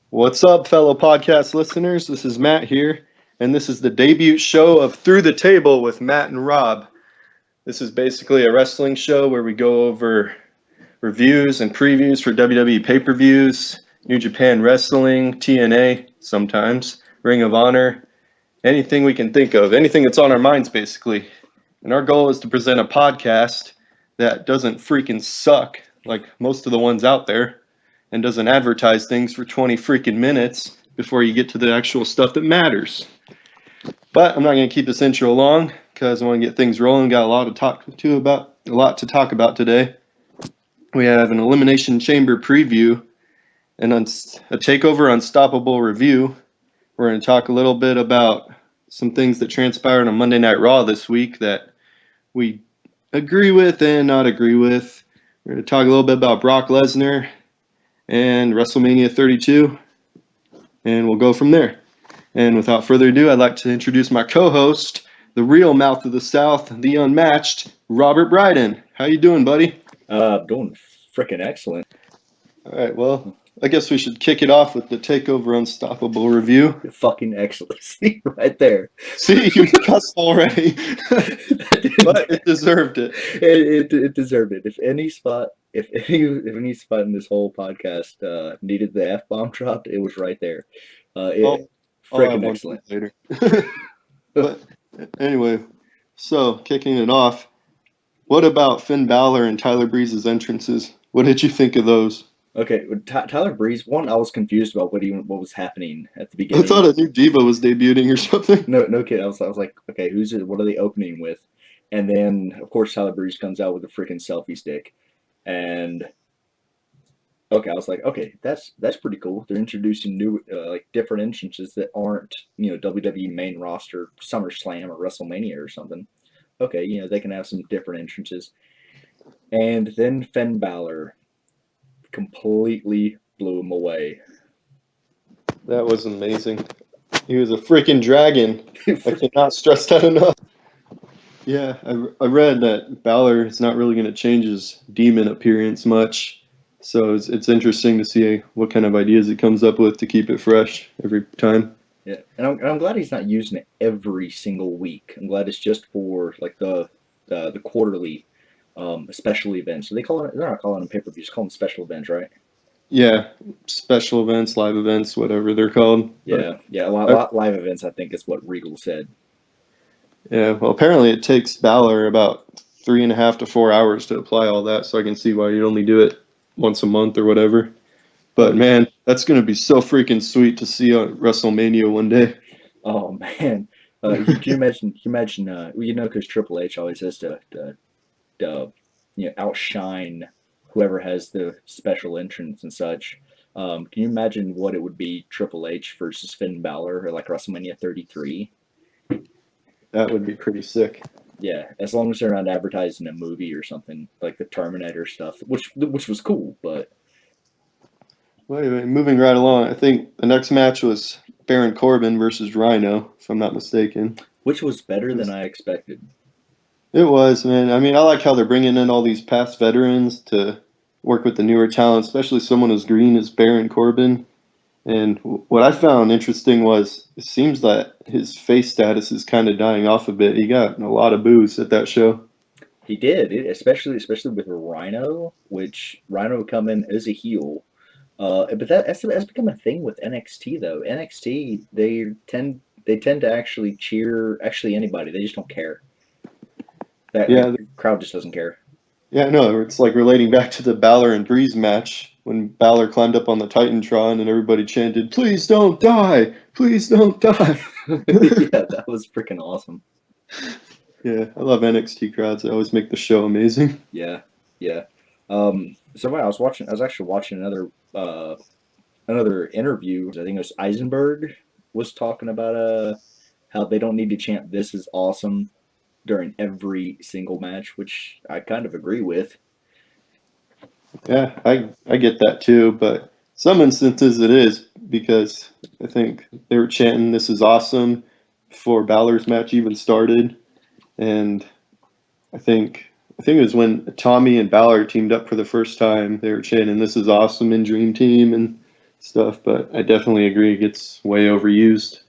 What's up, fellow podcast listeners? This is Matt here, and this is the debut show of Through the Table with Matt and Rob. This is basically a wrestling show where we go over reviews and previews for WWE pay-per-views, New Japan Wrestling, TNA sometimes, Ring of Honor, anything we can think of, anything that's on our minds basically. And our goal is to present a podcast that doesn't freaking suck like most of the ones out there and doesn't advertise things for 20 freaking minutes before you get to the actual stuff that matters. But I'm not going to keep this intro long because I want to get things rolling. Got a lot to talk about today. We have an Elimination Chamber preview and a Takeover Unstoppable review. We're going to talk a little bit about some things that transpired on Monday Night Raw this week that we agree with and not agree with. We're going to talk a little bit about Brock Lesnar and WrestleMania 32, and we'll go from there. And without further ado, I'd like to introduce my co-host, the real mouth of the South, the unmatched, Robert Bryden. How you doing, buddy? Doing freaking excellent. All right, well, I guess we should kick it off with the Takeover Unstoppable review. Fucking excellency right there. See, you cussed already. But it deserved it. It deserved it. If any spot in this whole podcast needed the F-bomb dropped, it was right there. Freaking excellent. Later. But anyway, so kicking it off, what about Finn Balor and Tyler Breeze's entrances? What did you think of those? Okay, Tyler Breeze. One, I was confused about what was happening at the beginning. I thought a new diva was debuting or something. No kid. I was like, okay, who's it? What are they opening with? And then, of course, Tyler Breeze comes out with a freaking selfie stick, and okay, I was like, okay, that's pretty cool. They're introducing new, different entrances that aren't, WWE main roster, SummerSlam or WrestleMania or something. Okay, they can have some different entrances. And then Finn Balor completely blew him away. That was amazing. He was a freaking dragon. I cannot stress that enough. Yeah, I read that Balor is not really going to change his demon appearance much. So it's interesting to see what kind of ideas he comes up with to keep it fresh every time. Yeah, and I'm glad he's not using it every single week. I'm glad it's just for like the quarterly special events. So they're not calling them pay-per-views, call them special events, right? Yeah, special events, live events, whatever they're called. Yeah, live events, I think is what Regal said. Yeah, well, apparently it takes Balor about 3.5 to 4 hours to apply all that, so I can see why you'd only do it once a month or whatever. But man, that's going to be so freaking sweet to see on WrestleMania one day. Oh man, can you imagine? Because Triple H always has to outshine whoever has the special entrance and such. Can you imagine what it would be Triple H versus Finn Balor or like WrestleMania 33? That would be pretty sick. Yeah, as long as they're not advertising a movie or something like the Terminator stuff, which was cool, but. Well, anyway, moving right along, I think the next match was Baron Corbin versus Rhino, if I'm not mistaken. Which was better than I expected. It was, man. I mean, I like how they're bringing in all these past veterans to work with the newer talent, especially someone as green as Baron Corbin. And what I found interesting was it seems that his face status is kind of dying off a bit. He got a lot of boos at that show. He did, especially with Rhino, which Rhino would come in as a heel. But that's become a thing with NXT though. NXT they tend to actually cheer anybody. They just don't care. The crowd just doesn't care. Yeah, no, it's like relating back to the Balor and Breeze match when Balor climbed up on the Titantron and everybody chanted, "Please don't die! Please don't die!" Yeah, that was freaking awesome. Yeah, I love NXT crowds. They always make the show amazing. Yeah. So I was actually watching another interview. I think it was Eisenberg was talking about how they don't need to chant "This is awesome" during every single match, which I kind of agree with. Yeah, I get that too, but some instances it is because I think they were chanting "This is awesome" before Balor's match even started, and I think it was when Tommy and Balor teamed up for the first time. They were chanting "This is awesome" in Dream Team, and stuff, but I definitely agree it gets way overused.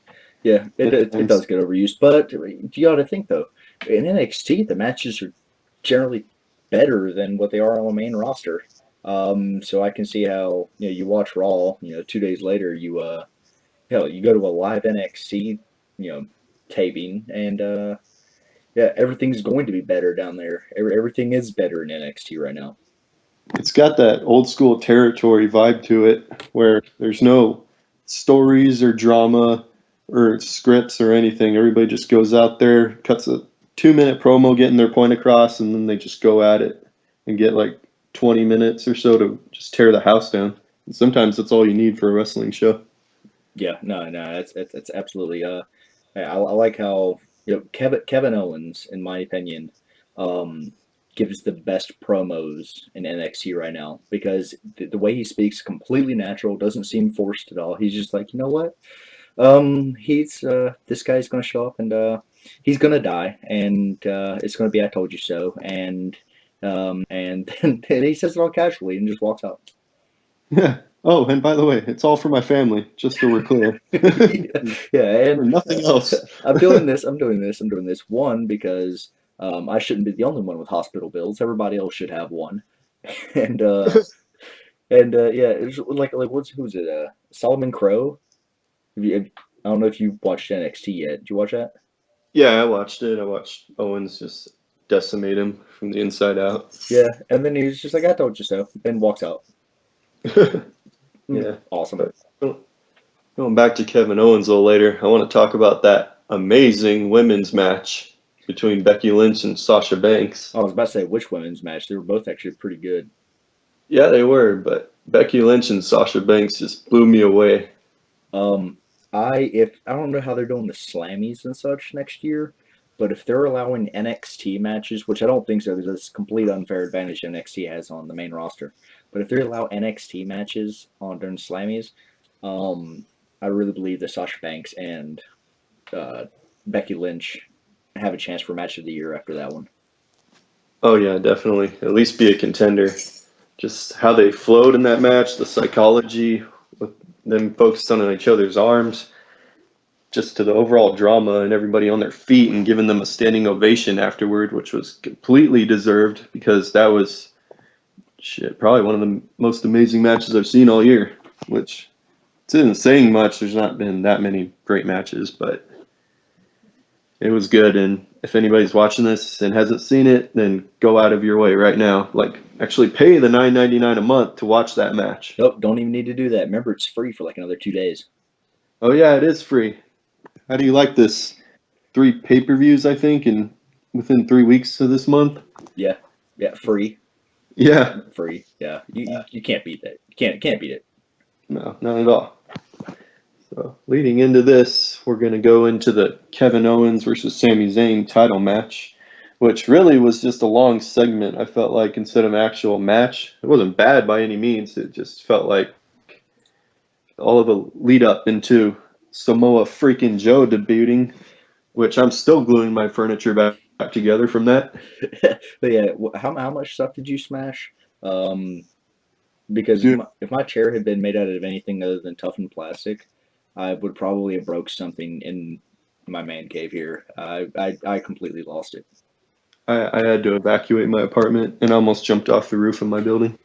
Yeah, at it times. does get overused, but you got to think though, in NXT the matches are generally better than what they are on the main roster. So I can see how you watch Raw, 2 days later hell you go to a live NXT you know taping and yeah, everything's going to be better down there. Everything is better in NXT right now. It's got that old school territory vibe to it where there's no stories or drama or scripts or anything. Everybody just goes out there, cuts a 2 minute promo getting their point across, and then they just go at it and get like 20 minutes or so to just tear the house down. And sometimes that's all you need for a wrestling show. Yeah, no, that's absolutely. I like how Kevin Owens, in my opinion, um, gives the best promos in NXT right now because the way he speaks completely natural, doesn't seem forced at all. He's just like, you know what? He's this guy's gonna show up and he's gonna die, and it's gonna be I told you so, and then he says it all casually and just walks out. Yeah. Oh, and by the way, it's all for my family, just so we're clear. Yeah, and For nothing else. I'm doing this. I'm doing this. I'm doing this. One because I shouldn't be the only one with hospital bills. Everybody else should have one. And yeah, it's like who's it? Solomon Crow. I don't know if you watched NXT yet. Did you watch that? Yeah, I watched it. I watched Owens just decimate him from the inside out. Yeah, and then he's just like, "I told you so," and walks out. Yeah. Awesome. But going back to Kevin Owens a little later, I want to talk about that amazing women's match between Becky Lynch and Sasha Banks. I was about to say which women's match. They were both actually pretty good. Yeah, they were, but Becky Lynch and Sasha Banks just blew me away. Um, I don't know how they're doing the Slammies and such next year, but if they're allowing NXT matches, which I don't think so, because it's a complete unfair advantage NXT has on the main roster. But if they allow NXT matches on during Slammies, um, I really believe that Sasha Banks and uh, Becky Lynch have a chance for match of the year after that one. Oh yeah, definitely. At least be a contender. Just how they flowed in that match, the psychology with them focused on each other's arms, just to the overall drama and everybody on their feet and giving them a standing ovation afterward, which was completely deserved because that was probably one of the most amazing matches I've seen all year, which it isn't saying much. There's not been that many great matches, but it was good. And if anybody's watching this and hasn't seen it, then go out of your way right now. Like, actually pay the $9.99 a month to watch that match. Nope, don't even need to do that. Remember, it's free for like another 2 days. Oh yeah, it is free. How do you like this? 3 pay-per-views, I think, and within 3 weeks of this month. Yeah, yeah, free, Yeah, free. Yeah, you can't beat that. You can't beat it. no, not at all. So leading into this, we're going to go into the Kevin Owens versus Sami Zayn title match, which really was just a long segment. I felt like instead of an actual match, it wasn't bad by any means. It just felt like all of a lead up into Samoa freaking Joe debuting, which I'm still gluing my furniture back together from that. But yeah, how much stuff did you smash? Um, because Dude, if my chair had been made out of anything other than toughened plastic, I would probably have broke something in my man cave here. I completely lost it. I had to evacuate my apartment and almost jumped off the roof of my building.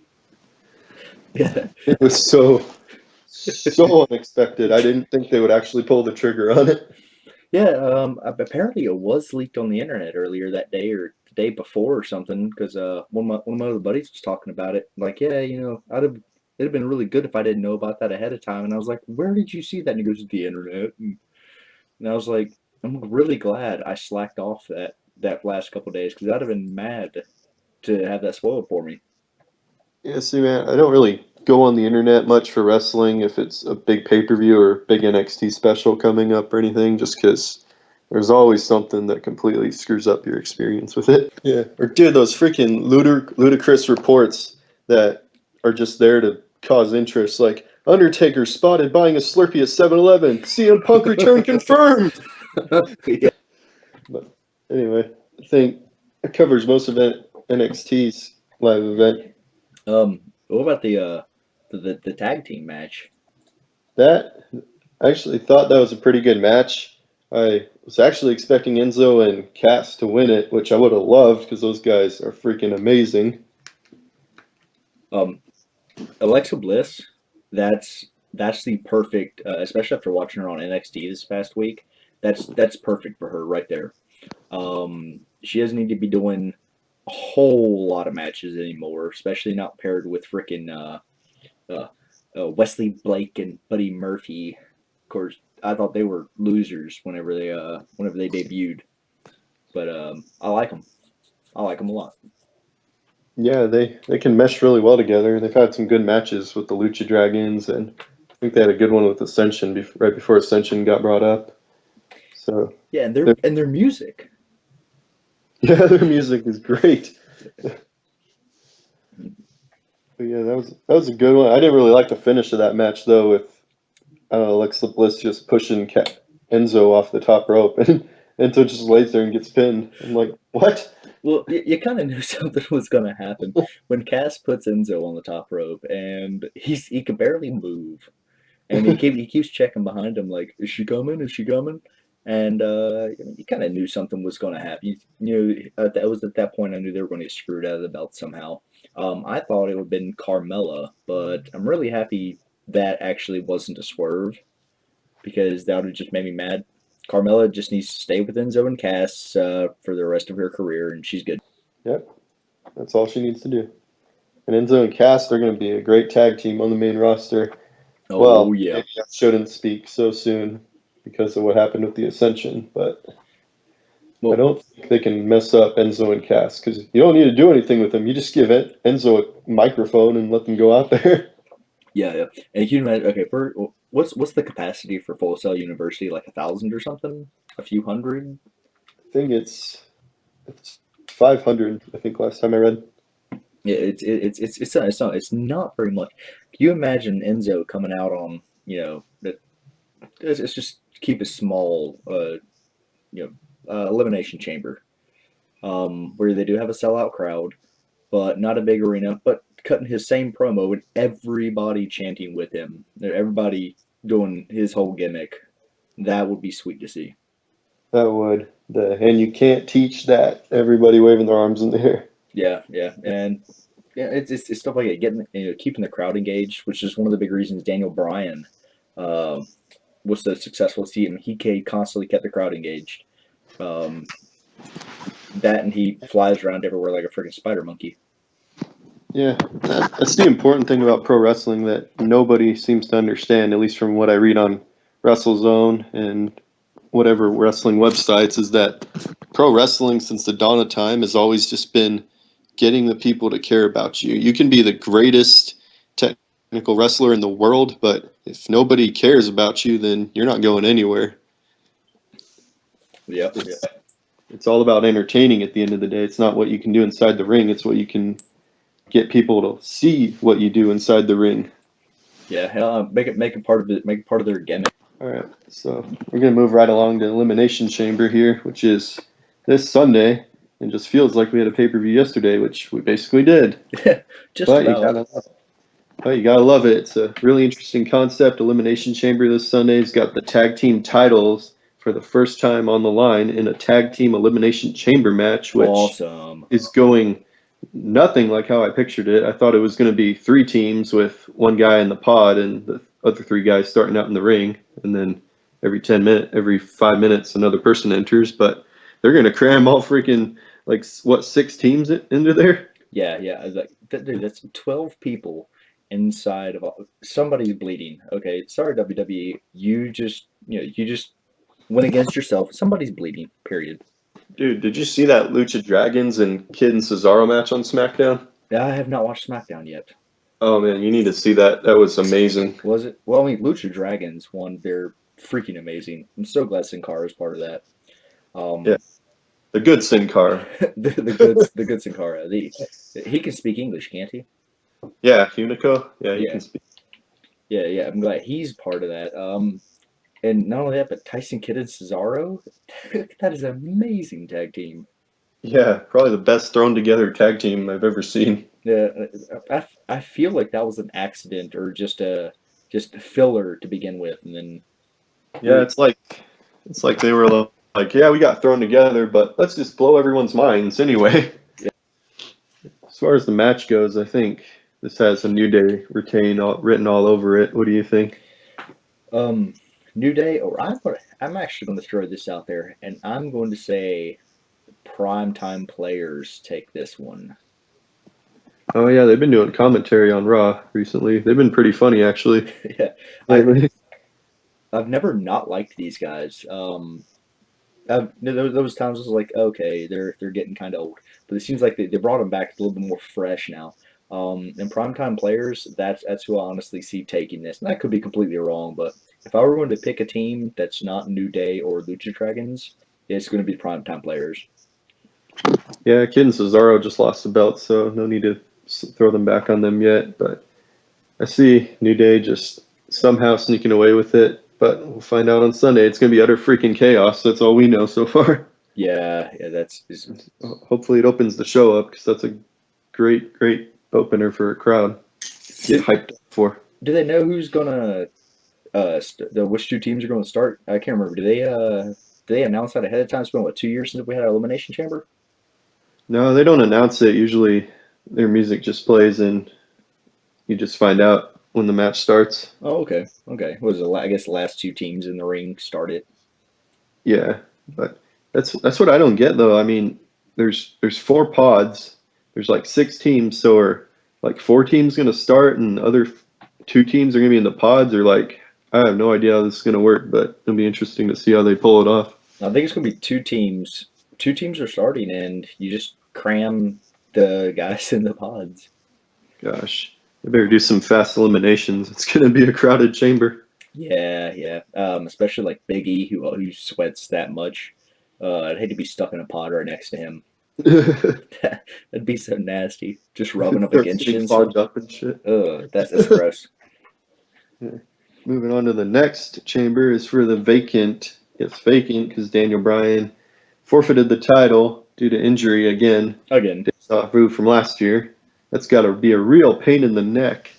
Yeah. It was so unexpected. I didn't think they would actually pull the trigger on it. Yeah, apparently it was leaked on the internet earlier that day or the day before or something because one of my other buddies was talking about it. Like, yeah, it'd have been really good if I didn't know about that ahead of time. And I was like, where did you see that? And he goes, the internet. And I was like, I'm really glad I slacked off that last couple of days because I'd have been mad to have that spoiled for me. Yeah, see, man, I don't really go on the internet much for wrestling if it's a big pay-per-view or big NXT special coming up or anything, just because there's always something that completely screws up your experience with it. Yeah, or dude, those freaking ludicrous reports that are just there to cause interest, like Undertaker spotted buying a Slurpee at 7-Eleven, CM Punk return confirmed. Yeah. But anyway, I think it covers most of NXT's live event. What about the tag team match? That I actually thought that was a pretty good match. I was actually expecting Enzo and Cass to win it, which I would have loved because those guys are freaking amazing. Um, Alexa Bliss, that's the perfect, especially after watching her on NXT this past week. That's perfect for her right there. She doesn't need to be doing a whole lot of matches anymore, especially not paired with frickin' uh, Wesley Blake and Buddy Murphy. Of course, I thought they were losers whenever they debuted, but I like them. I like them a lot. Yeah, they can mesh really well together. They've had some good matches with the Lucha Dragons, and I think they had a good one with Ascension right before Ascension got brought up. So, Yeah, and they're- their music. yeah, their music is great. But yeah, that was a good one. I didn't really like the finish of that match though, with Alexa Bliss just pushing Enzo off the top rope, and Enzo just lays there and gets pinned. I'm like, what? Well, you kind of knew something was going to happen when Cass puts Enzo on the top rope, and he can barely move, and he keeps checking behind him like, is she coming? Is she coming? And you kind of knew something was going to happen. That was at that point I knew they were going to get screwed out of the belt somehow. I thought it would have been Carmella, but I'm really happy that actually wasn't a swerve because that would have just made me mad. Carmella just needs to stay with Enzo and Cass for the rest of her career, and she's good. Yep, that's all she needs to do. And Enzo and Cass, they're going to be a great tag team on the main roster. Oh Well, yeah, maybe I shouldn't speak so soon because of what happened with the Ascension, but I well, don't think they can mess up Enzo and Cass because you don't need to do anything with them. You just give Enzo a microphone and let them go out there. yeah. And you imagine, okay, what's the capacity for Full Sail University? Like 1,000 or something? A few hundred? I think it's 500. I think last time I read. Yeah, it's not very much. Can you imagine Enzo coming out on it's just keep a small elimination chamber where they do have a sellout crowd, but not a big arena, but cutting his same promo and everybody chanting with him, everybody doing his whole gimmick. That would be sweet to see. That would and you can't teach that. Everybody waving their arms in the air. Yeah, and yeah, it's stuff like it, getting keeping the crowd engaged, which is one of the big reasons Daniel Bryan um, was so successful team. He constantly kept the crowd engaged. Um, that and he flies around everywhere like a freaking spider monkey. Yeah, that's the important thing about pro wrestling that nobody seems to understand, at least from what I read on WrestleZone and whatever wrestling websites, is that pro wrestling since the dawn of time has always just been getting the people to care about you. You can be the greatest technical wrestler in the world, but if nobody cares about you, then you're not going anywhere. Yep, yep. It's all about entertaining at the end of the day. It's not what you can do inside the ring, it's what you can get people to see what you do inside the ring. Yeah, make it part of it. Make it part of their gimmick. All right, so we're going to move right along to Elimination Chamber here, which is this Sunday. It just feels like we had a pay-per-view yesterday, which we basically did. Just But you about. gotta But you gotta love it. It's a really interesting concept. Elimination Chamber this Sunday's got the tag team titles for the first time on the line in a tag team elimination chamber match, which Awesome. is going nothing like how I pictured it. I thought it was going to be three teams with one guy in the pod and the other three guys starting out in the ring, and then every 5 minutes, another person enters. But they're going to cram all freaking like what 6 teams into there? Yeah. I was like, dude, that's 12 people inside of somebody's bleeding. Okay, sorry WWE, you just went against yourself. Somebody's bleeding. Period. Dude, did you see that Lucha Dragons and Kid and Cesaro match on SmackDown? I have not watched SmackDown yet. Oh man, you need to see that. That was amazing. Was it? Well, I mean, Lucha Dragons won. They're freaking amazing. I'm so glad Sin Cara is part of that. Yeah, Um, the good Sin Cara. the good Sin Cara. He can speak English, can't he? Yeah, Unico. Yeah, he Yeah, can speak. yeah. I'm glad he's part of that. And not only that, but Tyson Kidd and Cesaro. That is an amazing tag team. Yeah, probably the best thrown together tag team I've ever seen. Yeah, I feel like that was an accident or just a just filler to begin with, and then Yeah, it's like they were like, yeah, we got thrown together, but let's just blow everyone's minds anyway. Yeah. As far as the match goes, I think this has a New Day written all over it. What do you think? New Day, or I'm actually going to throw this out there, and I'm going to say primetime players take this one. Oh yeah, they've been doing commentary on Raw recently. They've been pretty funny actually. Yeah, Lately. I've never not liked these guys. Those times I was like, okay, they're getting kind of old, but it seems like they brought them back a little bit more fresh now. And primetime players, that's who I honestly see taking this. And I could be completely wrong, but if I were going to pick a team that's not New Day or Lucha Dragons, it's going to be primetime players. Yeah, Kid and Cesaro just lost the belt, so no need to throw them back on them yet. But I see New Day just somehow sneaking away with it. But we'll find out on Sunday. It's going to be utter freaking chaos. That's all we know so far. Yeah, that's Hopefully it opens the show up because that's a great opener for a crowd. Get hyped up for. Do they know who's gonna which two teams are going to start? I can't remember. Do they announce that ahead of time? It's been what, 2 years since we had our elimination chamber? No, they don't announce it. Usually their music just plays and you just find out when the match starts. Oh, okay. Okay. What was it? I guess the last two teams in the ring started. Yeah, but that's what I don't get though. I mean, there's 4 pods. There's like 6 teams, so are like 4 teams going to start and other 2 teams are going to be in the pods, or like I have no idea how this is going to work, but it'll be interesting to see how they pull it off. I think it's going to be 2 teams. 2 teams are starting, and you just cram the guys in the pods. Gosh, they better do some fast eliminations. It's going to be a crowded chamber. Yeah. Especially like Big E, who sweats that much. I'd hate to be stuck in a pod right next to him. That'd be so nasty. Just rubbing up against you. Clogged up and shit. That's gross. Yeah. Moving on to the next chamber is for the vacant. It's vacant because Daniel Bryan forfeited the title due to injury again. Deja vu from last year. That's got to be a real pain in the neck.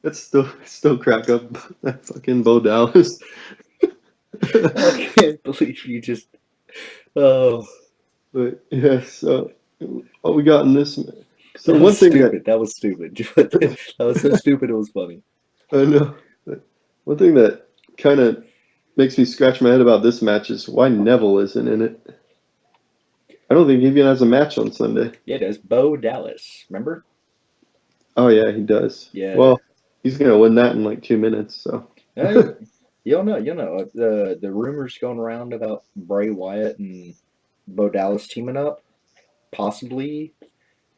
That's still crack up that fucking Bo Dallas. I can't believe you just. Oh. But yeah, so what we got in this. So that was stupid. That was so stupid. It was funny. I know. One thing that kind of makes me scratch my head about this match is why Neville isn't in it. I don't think he even has a match on Sunday. Yeah, it does. Bo Dallas, remember? Oh yeah, he does. Yeah. Well, he's gonna win that in like 2 minutes. So. You'll know. The rumors going around about Bray Wyatt and Bo Dallas teaming up. Possibly,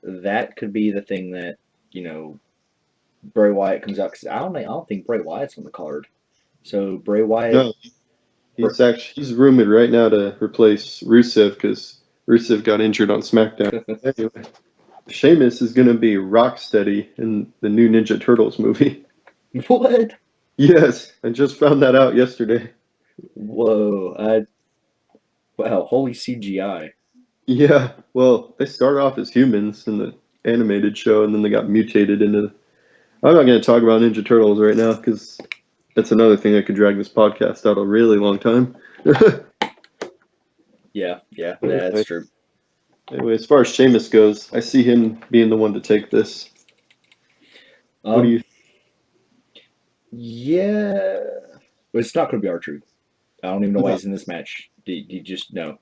that could be the thing that Bray Wyatt comes out, because I don't think Bray Wyatt's on the card. So Bray Wyatt. No, he's rumored right now to replace Rusev because Rusev got injured on SmackDown. Anyway, Sheamus is going to be Rocksteady in the new Ninja Turtles movie. What? Yes, I just found that out yesterday. Whoa! Wow! Holy CGI. Yeah, well, they started off as humans in the animated show, and then they got mutated into. I'm not going to talk about Ninja Turtles right now because that's another thing that could drag this podcast out a really long time. Yeah, that's true. Anyway, as far as Sheamus goes, I see him being the one to take this. What do you? Yeah, but it's not going to be R-Truth. I don't even know why he's in this match. You just know.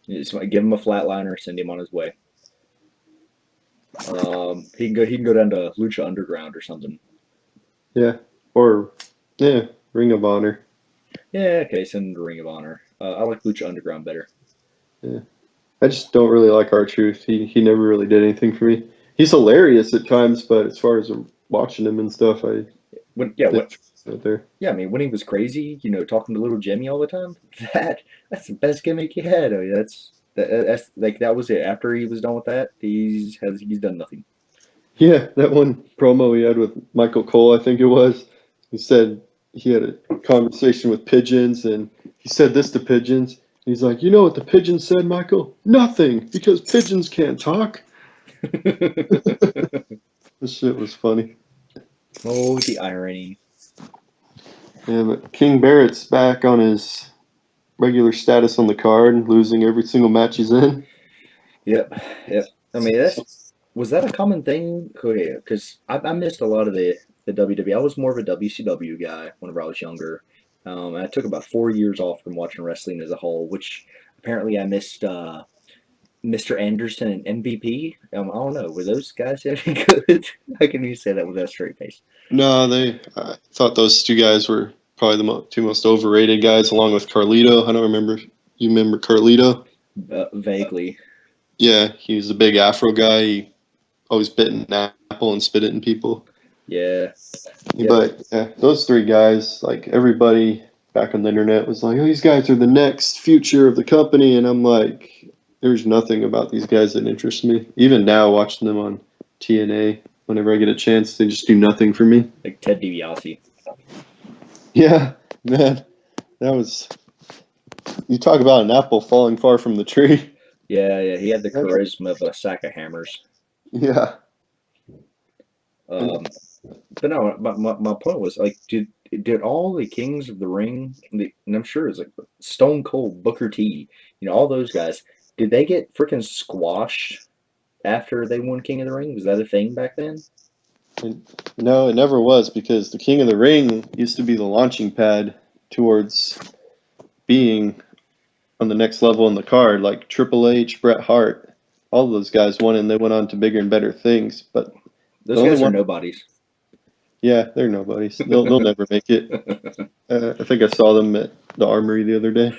Just give him a flatliner, send him on his way. He can go down to Lucha Underground or something. Yeah, Ring of Honor. Yeah, okay, send him to Ring of Honor. I like Lucha Underground better. Yeah, I just don't really like R-Truth. He never really did anything for me. He's hilarious at times, but as far as watching him and stuff, I mean, when he was crazy, talking to little Jimmy all the time, that's the best gimmick he had. I mean, that's like, that was it. After he was done with that, he's done nothing. Yeah, that one promo he had with Michael Cole, I think it was. He said he had a conversation with pigeons, and he said this to pigeons. He's like, you know what the pigeons said, Michael? Nothing, because pigeons can't talk. This shit was funny. Oh, the irony. Yeah, but King Barrett's back on his regular status on the card, losing every single match he's in. Yep, yep. I mean, was that a common thing? Okay, because I missed a lot of the WWE. I was more of a WCW guy whenever I was younger. I took about 4 years off from watching wrestling as a whole, which apparently I missed Mr. Anderson and MVP. I don't know. Were those guys any good? How can you say that with a straight face? No, I thought those two guys were probably the two most overrated guys, along with Carlito. I don't remember. You remember Carlito? Vaguely. Yeah, he was a big Afro guy. He always bit an apple and spit it in people. Yeah. Yep. But yeah, those three guys, like everybody back on the internet was like, "Oh, these guys are the next future of the company," and I'm like, "There's nothing about these guys that interests me." Even now, watching them on TNA, whenever I get a chance, they just do nothing for me. Like Ted DiBiase. Yeah, man, that was. You talk about an apple falling far from the tree. Yeah, yeah. He had the charisma of a sack of hammers. Yeah. But no, my point was like, did all the Kings of the Ring, and I'm sure it's like Stone Cold, Booker T, all those guys, did they get freaking squashed after they won King of the Ring? Was that a thing back then? No, it never was because the King of the Ring used to be the launching pad towards being on the next level in the card, like Triple H, Bret Hart. All of those guys won and they went on to bigger and better things. But those guys are nobodies. Yeah, they're nobodies. They'll never make it. I think I saw them at the Armory the other day.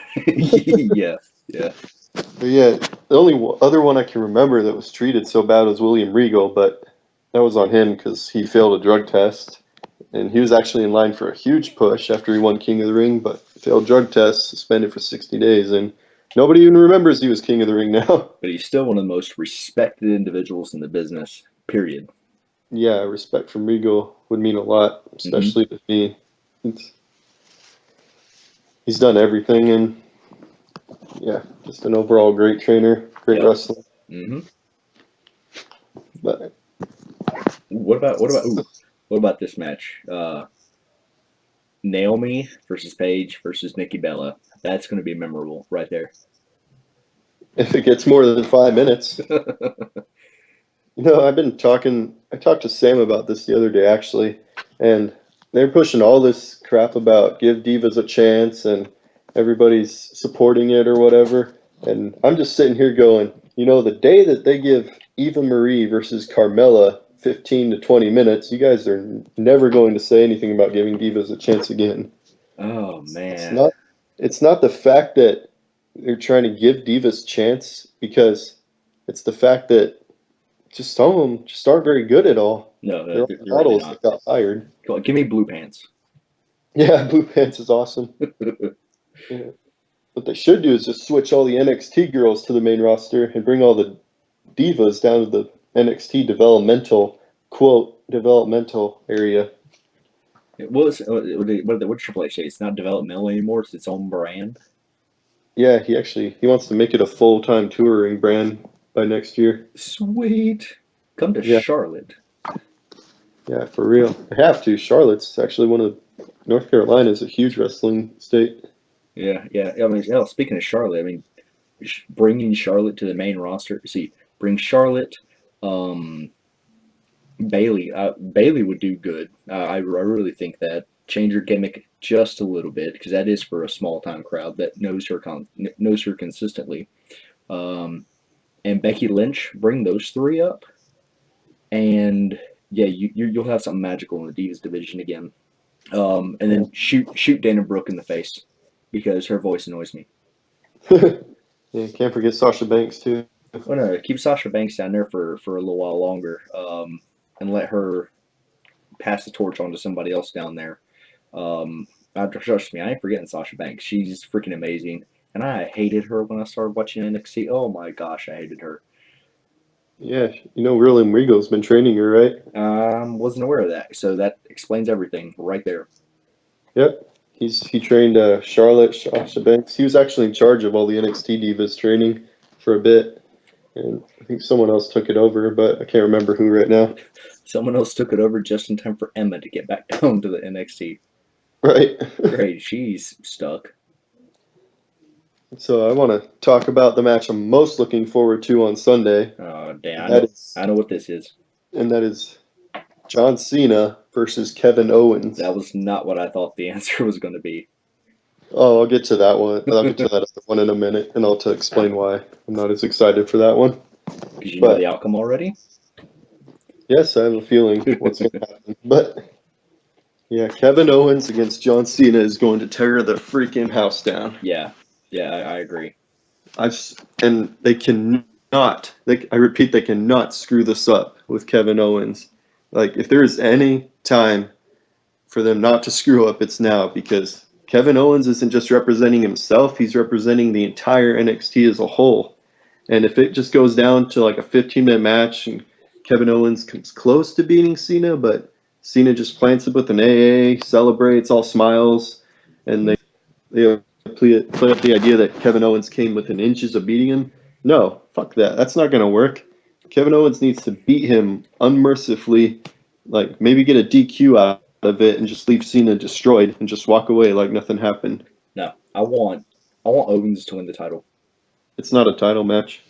Yeah. But yeah, the only other one I can remember that was treated so bad was William Regal, but that was on him because he failed a drug test. And he was actually in line for a huge push after he won King of the Ring, but failed drug test, suspended for 60 days. And nobody even remembers he was King of the Ring now. But he's still one of the most respected individuals in the business, period. Yeah, respect from Regal would mean a lot, especially with me. He's done everything, and yeah, just an overall great trainer, great wrestler. But what about this match? Naomi versus Paige versus Nikki Bella. That's going to be memorable right there. If it gets more than 5 minutes. I talked to Sam about this the other day, actually, and they're pushing all this crap about give divas a chance and everybody's supporting it or whatever. And I'm just sitting here going, the day that they give Eva Marie versus Carmella 15 to 20 minutes, you guys are never going to say anything about giving divas a chance again. Oh, man. It's not the fact that they're trying to give divas chance, because it's the fact that just some of them just aren't very good at all. No, they're models that got hired. Come on, give me Blue Pants. Yeah, Blue Pants is awesome. Yeah. What they should do is just switch all the NXT girls to the main roster and bring all the divas down to the NXT developmental area. What Triple H say? It's not developmental anymore. It's its own brand. Yeah, he wants to make it a full-time touring brand by next year. Sweet. Come to Charlotte. Yeah, for real. They have to. Charlotte's actually North Carolina's a huge wrestling state. Yeah. I mean, speaking of Charlotte, I mean, bringing Charlotte to the main roster. See, bring Charlotte, Bailey. Bailey would do good. I really think that. Change her gimmick just a little bit, because that is for a small time crowd that knows her consistently. And Becky Lynch, bring those three up, and yeah, you'll have something magical in the Divas division again. And then shoot Dana Brooke in the face, because her voice annoys me. Yeah, can't forget Sasha Banks too. Oh no, keep Sasha Banks down there for a little while longer, and let her pass the torch on to somebody else down there. Trust me, I ain't forgetting Sasha Banks. She's freaking amazing, and I hated her when I started watching NXT. Oh my gosh, I hated her. Yeah, William Regal's been training her, right? Wasn't aware of that, so that explains everything right there. Yep. He trained Charlotte, Sasha Banks. He was actually in charge of all the NXT Divas training for a bit. and I think someone else took it over, but I can't remember who right now. Someone else took it over just in time for Emma to get back down to the NXT. Right. Great, she's stuck. So I want to talk about the match I'm most looking forward to on Sunday, Oh damn! and that is I know what this is. and that is John Cena versus Kevin Owens. That was not what I thought the answer was going to be. Oh, I'll get to that one. I'll get to that other one in a minute, and I'll explain why I'm not as excited for that one. Because you know But the outcome already. yes, I have a feeling what's going to happen. But yeah, Kevin Owens against John Cena is going to tear the freaking house down. Yeah, I agree. And they cannot. I repeat, they cannot screw this up with Kevin Owens. Like, if there is any time for them not to screw up, it's now, because Kevin Owens isn't just representing himself; he's representing the entire NXT as a whole. And if it just goes down to like a 15-minute match and Kevin Owens comes close to beating Cena, but Cena just plants it with an AA, celebrates, all smiles, and they play up the idea that Kevin Owens came within inches of beating him. No, fuck that. That's not going to work. Kevin Owens needs to beat him unmercifully, like maybe get a DQ out of it and just leave Cena destroyed and just walk away like nothing happened. No, I want Owens to win the title. It's not a title match.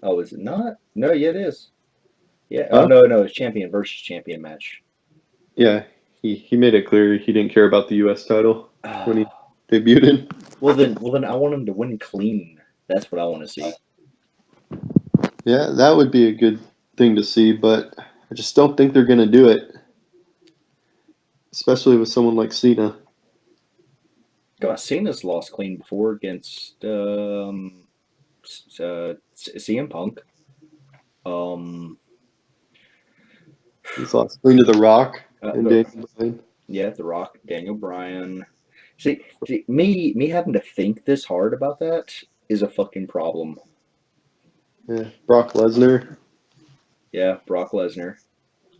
Oh, is it not? No, yeah, it is. Yeah. Huh? Oh no, it's champion versus champion match. Yeah, he made it clear he didn't care about the U.S. title when he debuted. Well then, I want him to win clean. That's what I want to see. Yeah, that would be a good thing to see, but I just don't think they're going to do it, especially with someone like Cena. Come on, Cena's lost clean before against CM Punk. He's lost clean to The Rock and The, Daniel Bryan. yeah, The Rock, Daniel Bryan. See, me having to think this hard about that is a fucking problem. Yeah, Brock Lesnar. Yeah, Brock Lesnar.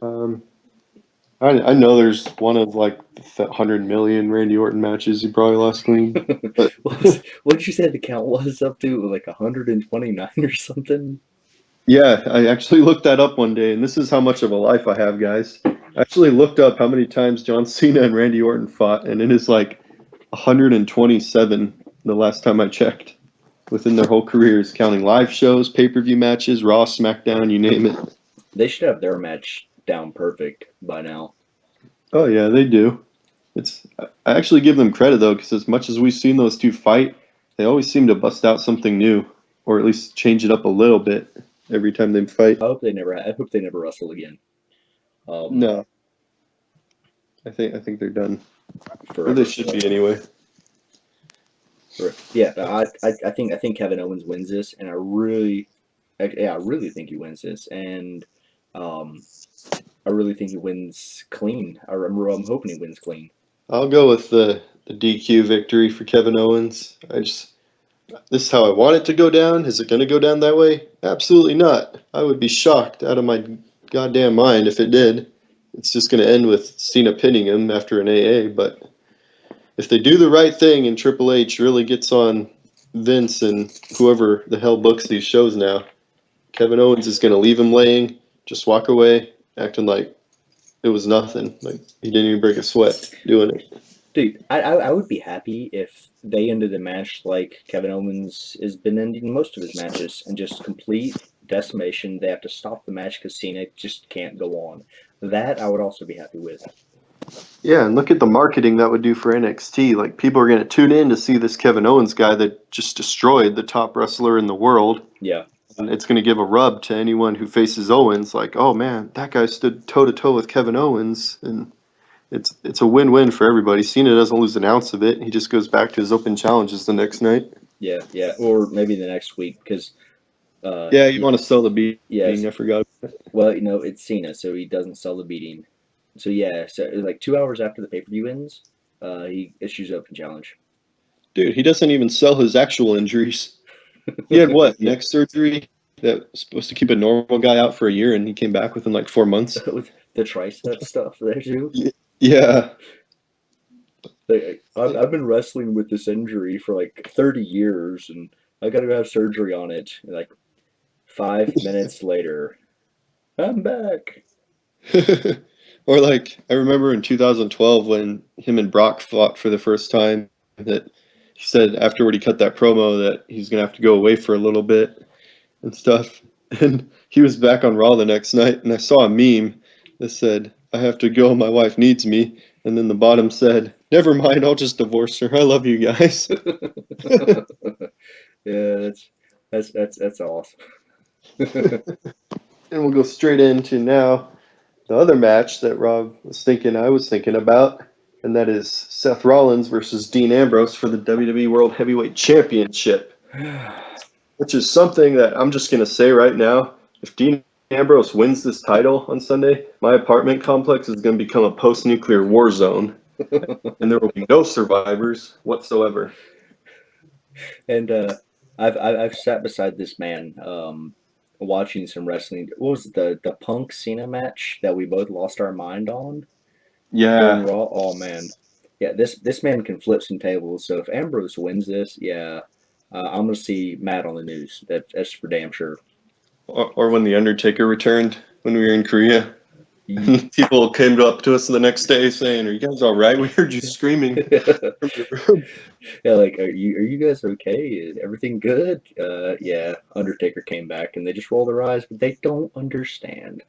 Um, I know there's one of like 100 million Randy Orton matches he probably lost clean, but what did you say the count was up to? Like 129 or something? yeah, I actually looked that up one day, and this is how much of a life I have, guys. I actually looked up how many times John Cena and Randy Orton fought, and it is like 127 the last time I checked within their whole careers, counting live shows, pay-per-view matches, Raw, SmackDown, you name it. They should have their match down perfect by now. Oh yeah, they do. I actually give them credit though, because as much as we've seen those two fight, they always seem to bust out something new, or at least change it up a little bit every time they fight. I hope they never wrestle again. No, I think they're done. Or Forever. they should be anyway. Yeah, I think Kevin Owens wins this, and I really think he wins this, and I really think he wins clean. I'm hoping he wins clean. I'll go with the DQ victory for Kevin Owens. This is how I want it to go down. Is it going to go down that way? Absolutely not. I would be shocked out of my goddamn mind if it did. It's just going to end with Cena pinning him after an AA. But if they do the right thing and Triple H really gets on Vince and whoever the hell books these shows now, Kevin Owens is going to leave him laying, just walk away, acting like it was nothing. Like he didn't even break a sweat doing it. Dude, I would be happy if they ended the match like Kevin Owens has been ending most of his matches, and just complete decimation. They have to stop the match because Cena just can't go on. That I would also be happy with. Yeah, and look at the marketing that would do for NXT. Like, people are going to tune in to see this Kevin Owens guy that just destroyed the top wrestler in the world. Yeah. And it's going to give a rub to anyone who faces Owens. Like, oh man, that guy stood toe to toe with Kevin Owens, and it's a win-win for everybody. Cena doesn't lose an ounce of it. He just goes back to his open challenges the next night. Yeah, or maybe the next week because. Yeah, you want to sell the beating. Yes. I forgot. Well, it's Cena, so he doesn't sell the beating. So yeah, so like 2 hours after the pay-per-view ends, he issues open challenge. Dude, he doesn't even sell his actual injuries. He had what, Yeah. neck surgery that was supposed to keep a normal guy out for a year, and he came back within like 4 months. With the tricep stuff there too. Yeah. I've been wrestling with this injury for like 30 years, and I got to have surgery on it. Like, 5 minutes later, I'm back. Or like I remember in 2012 when him and Brock fought for the first time that he said afterward he cut that promo that he's gonna have to go away for a little bit and stuff. And he was back on Raw the next night and I saw a meme that said, I have to go, my wife needs me. And then the bottom said, never mind, I'll just divorce her. I love you guys. Yeah, that's awesome. And we'll go straight into now the other match that Rob was thinking I was thinking about, and that is Seth Rollins versus Dean Ambrose for the WWE World Heavyweight Championship, which is something that I'm just going to say right now. If Dean Ambrose wins this title on Sunday, my apartment complex is going to become a post-nuclear war zone, and there will be no survivors whatsoever. And I've sat beside this man watching some wrestling. What was it, the Punk Cena match that we both lost our mind on during Yeah, Raw? Oh man, yeah, this man can flip some tables. So if Ambrose wins this, yeah, I'm gonna see Matt on the news. That's for damn sure. or when the Undertaker returned when we were in Korea. Ye- People came up to us the next day saying, "Are you guys all right? We heard you screaming from your room." Yeah, like are you guys okay? Is everything good? Yeah. Undertaker came back and they just roll their eyes, but they don't understand.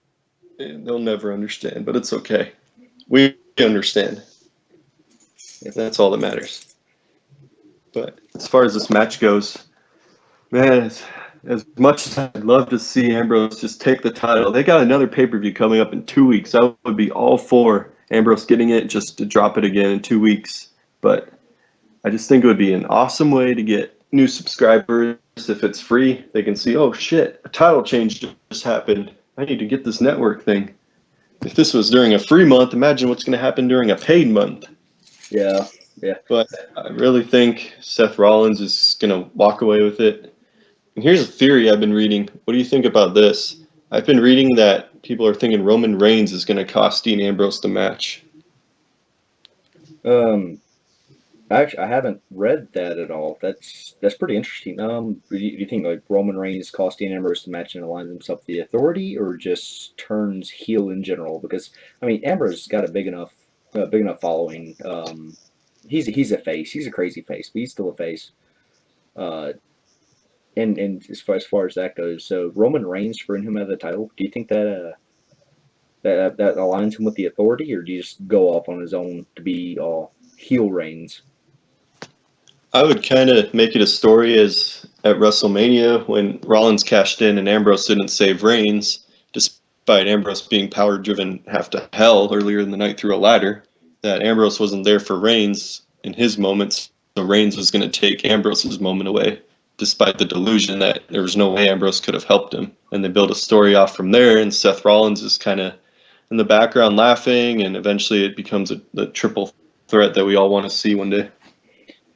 They'll never understand, but it's okay. We understand. That's all that matters. But as far as this match goes, man, as much as I'd love to see Ambrose just take the title, they got another pay-per-view coming up in 2 weeks. I would be all for Ambrose getting it just to drop it again in 2 weeks. But I just think it would be an awesome way to get new subscribers. If it's free, they can see, oh shit, a title change just happened. I need to get this network thing. If this was during a free month, imagine what's going to happen during a paid month. Yeah, yeah. But I really think Seth Rollins is going to walk away with it. And here's a theory I've been reading. What do you think about this? I've been reading that people are thinking Roman Reigns is going to cost Dean Ambrose the match. Um, Actually, I haven't read that at all. That's pretty interesting. Do you think like Roman Reigns cost Dean Ambrose the match and aligns himself with the Authority, or just turns heel in general? Because I mean, Ambrose got a big enough following. He's a face. He's a crazy face, but he's still a face. Uh, and as far as that goes, so Roman Reigns bring him out of the title. Do you think that aligns him with the Authority, or do you just go off on his own to be all heel Reigns? I would kind of make it a story as at WrestleMania when Rollins cashed in and Ambrose didn't save Reigns, despite Ambrose being power driven half to hell earlier in the night through a ladder, that Ambrose wasn't there for Reigns in his moments, so Reigns was going to take Ambrose's moment away, despite the delusion that there was no way Ambrose could have helped him. And they build a story off from there, and Seth Rollins is kind of in the background laughing, and eventually it becomes the triple threat that we all want to see one day.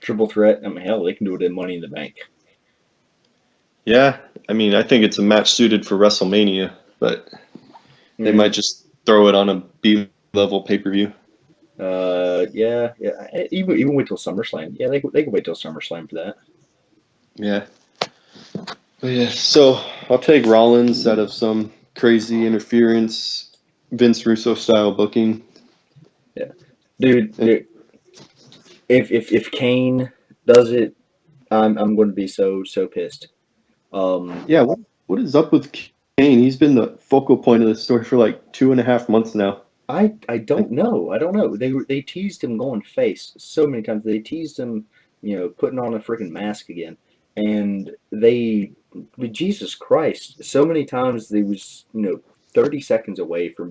Triple threat. I mean, hell, they can do it in Money in the Bank. Yeah, I mean, I think it's a match suited for WrestleMania, but they might just throw it on a B level pay per view. Yeah, yeah. Even wait till SummerSlam. Yeah, they can wait till SummerSlam for that. Yeah. But yeah, so I'll take Rollins out of some crazy interference, Vince Russo style booking. Yeah, dude. If Kane does it, I'm going to be so pissed. Yeah, what is up with Kane? He's been the focal point of the story for like 2.5 months now. I Like, don't know. I don't know. They teased him going face so many times. They teased him, putting on a freaking mask again, and Jesus Christ, so many times they was 30 seconds away from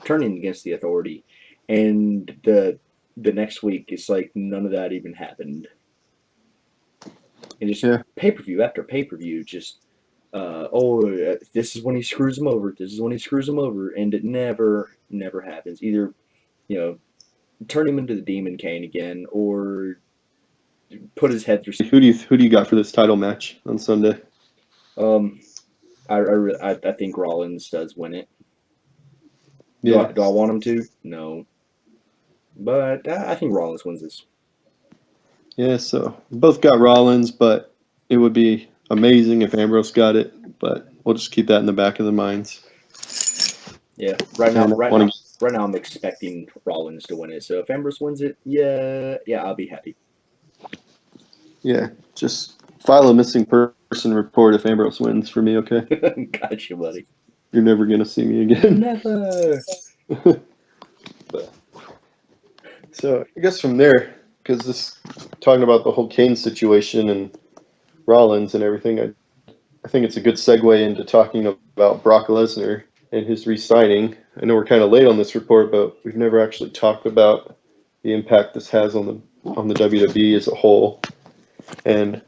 turning against the Authority, and the next week it's like none of that even happened, and just yeah, pay per view after pay per view, just this is when he screws him over. This is when he screws him over, and it never happens. Either you know turn him into the Demon Kane again, or put his head through. who do you got for this title match on Sunday? Um, I think Rollins does win it. Yeah, Do I want him to? No, but I think Rollins wins this. yeah. So both got Rollins, but it would be amazing if Ambrose got it, but we'll just keep that in the back of the minds. Yeah, right now, And I right want now, to, right now, I'm expecting Rollins to win it. So if Ambrose wins it, yeah, I'll be happy. yeah, just file a missing person report if Ambrose wins for me, okay? Gotcha, buddy. You're never gonna see me again. Never. But, so I guess from there, because this talking about the whole Kane situation and Rollins and everything, I think it's a good segue into talking about Brock Lesnar and his re-signing. I know we're kind of late on this report, but we've never actually talked about the impact this has on the WWE as a whole. And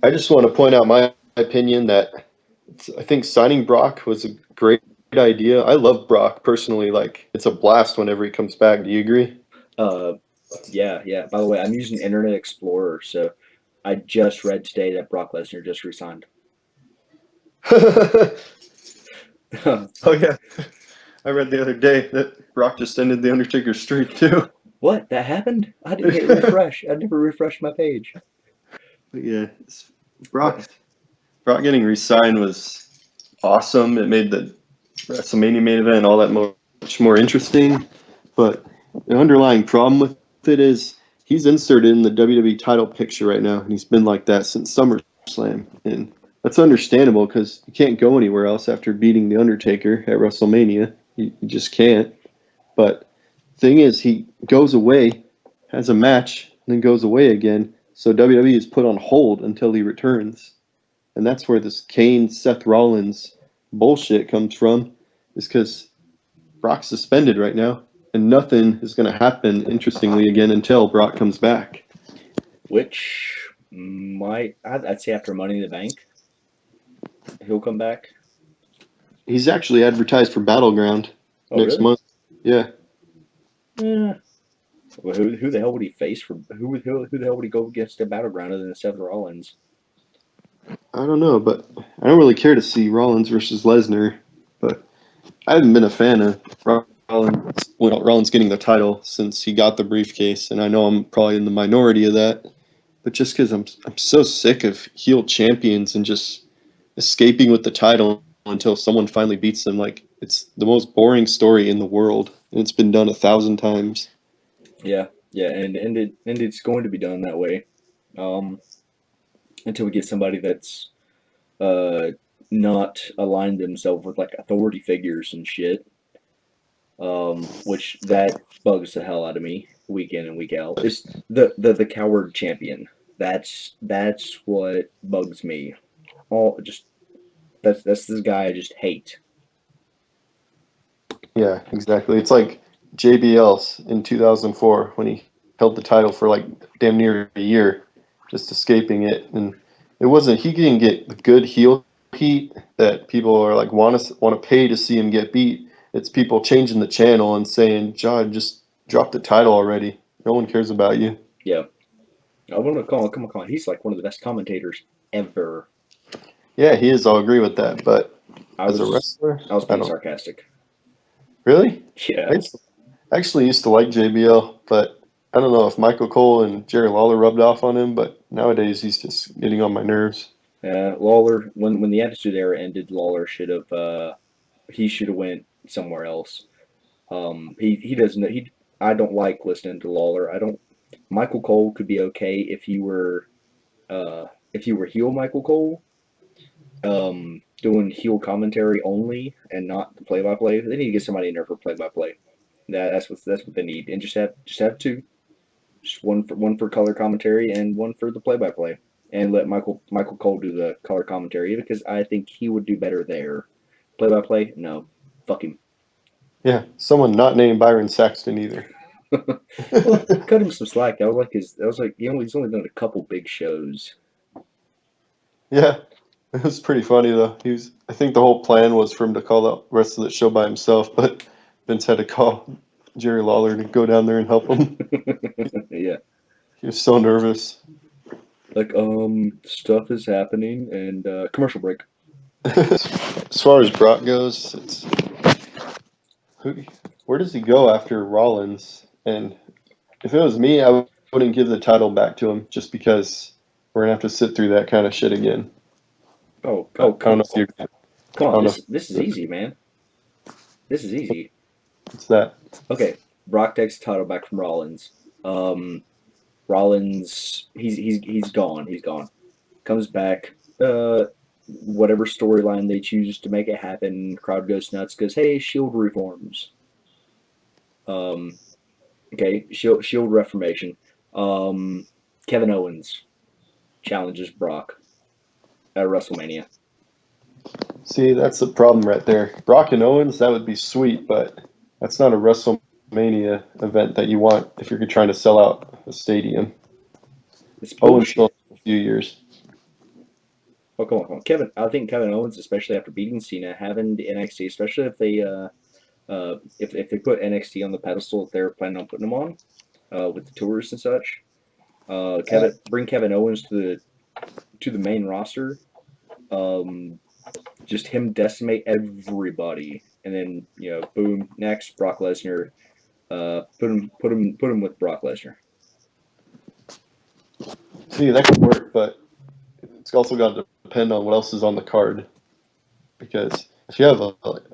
I just want to point out my opinion that I think signing Brock was a great idea. I love Brock personally. Like, it's a blast whenever he comes back. Do you agree? Uh, yeah. By the way, I'm using Internet Explorer, so I just read today that Brock Lesnar just resigned. Oh yeah, I read the other day that Brock just ended the Undertaker streak too. What? That happened? I didn't hit refresh. I never refreshed my page. But yeah, Brock Brock getting re-signed was awesome. It made the WrestleMania main event all that much more interesting. But the underlying problem with it is he's inserted in the WWE title picture right now, and he's been like that since SummerSlam. And that's understandable because you can't go anywhere else after beating The Undertaker at WrestleMania. You just can't. But thing is, he goes away, has a match, and then goes away again. So WWE is put on hold until he returns. And that's where this Kane Seth Rollins bullshit comes from, is because Brock's suspended right now, and nothing is going to happen, interestingly, again until Brock comes back. Which I'd say after Money in the Bank, he'll come back. He's actually advertised for Battleground Oh, next really? month. Yeah. Eh. Well, who the hell would he face for? Who the hell would he go against at Battleground other than Seth Rollins? I don't know, but I don't really care to see Rollins versus Lesnar. But I haven't been a fan of Rollins getting the title since he got the briefcase, and I know I'm probably in the minority of that. But just because I'm so sick of heel champions and just escaping with the title until someone finally beats them. Like, it's the most boring story in the world, and it's been done 1,000 times. Yeah, and it's going to be done that way, until we get somebody that's uh not aligned themselves with like authority figures and shit. Which that bugs the hell out of me week in and week out. It's the coward champion. That's what bugs me. All just that's this guy I just hate. Yeah, exactly. It's like JBL's in 2004 when he held the title for like damn near a year, just escaping it. And it wasn't, he didn't get the good heel heat that people are like want to pay to see him get beat. It's people changing the channel and saying, John, just drop the title already. No one cares about you. Yeah, I want to call him. Come on, he's like one of the best commentators ever. Yeah, he is. I'll agree with that. But I as a was wrestler, I was I being don't sarcastic. really. Yeah, I actually used to like JBL, but I don't know if Michael Cole and Jerry Lawler rubbed off on him. But nowadays, he's just getting on my nerves. Lawler. When the Attitude Era ended, Lawler should have he should have went somewhere else. He doesn't. He I don't like listening to Lawler. I don't. Michael Cole could be okay if you were heel Michael Cole, doing heel commentary only and not the play by play. They need to get somebody in there for play by play. That's what they need, and just have two, just one for color commentary and one for the play by play, and let Michael Cole do the color commentary because I think he would do better there. Play by play, no, fuck him. Yeah, someone not named Byron Saxton either. Well, cut him some slack. I was like he's only done a couple big shows. Yeah, it was pretty funny though. I think the whole plan was for him to call the rest of the show by himself, but Vince had to call Jerry Lawler to go down there and help him. Yeah. He was so nervous. Like, stuff is happening and commercial break. As far as Brock goes, where does he go after Rollins? And if it was me, I wouldn't give the title back to him just because we're gonna have to sit through that kind of shit again. Oh, I don't know if you. come I on. don't know. This is easy, man. This is easy. What's that? Okay, Brock takes the title back from Rollins. Rollins, he's gone. He's gone. Comes back. Whatever storyline they choose to make it happen, crowd goes nuts because hey, Shield reforms. Um, okay, Shield reformation. Kevin Owens challenges Brock at WrestleMania. See, that's the problem right there. Brock and Owens, that would be sweet, but that's not a WrestleMania event that you want if you're trying to sell out a stadium. It's Owens still bullshit. has a few years. Oh, come on. I think Kevin Owens, especially after beating Cena, having the NXT, especially if they if they put NXT on the pedestal that they're planning on putting them on, with the tours and such, bring Kevin Owens to the main roster, um, just him decimate everybody, and then boom, next Brock Lesnar, put him with Brock Lesnar. See, that could work, but it's also got to depend on what else is on the card. Because if you have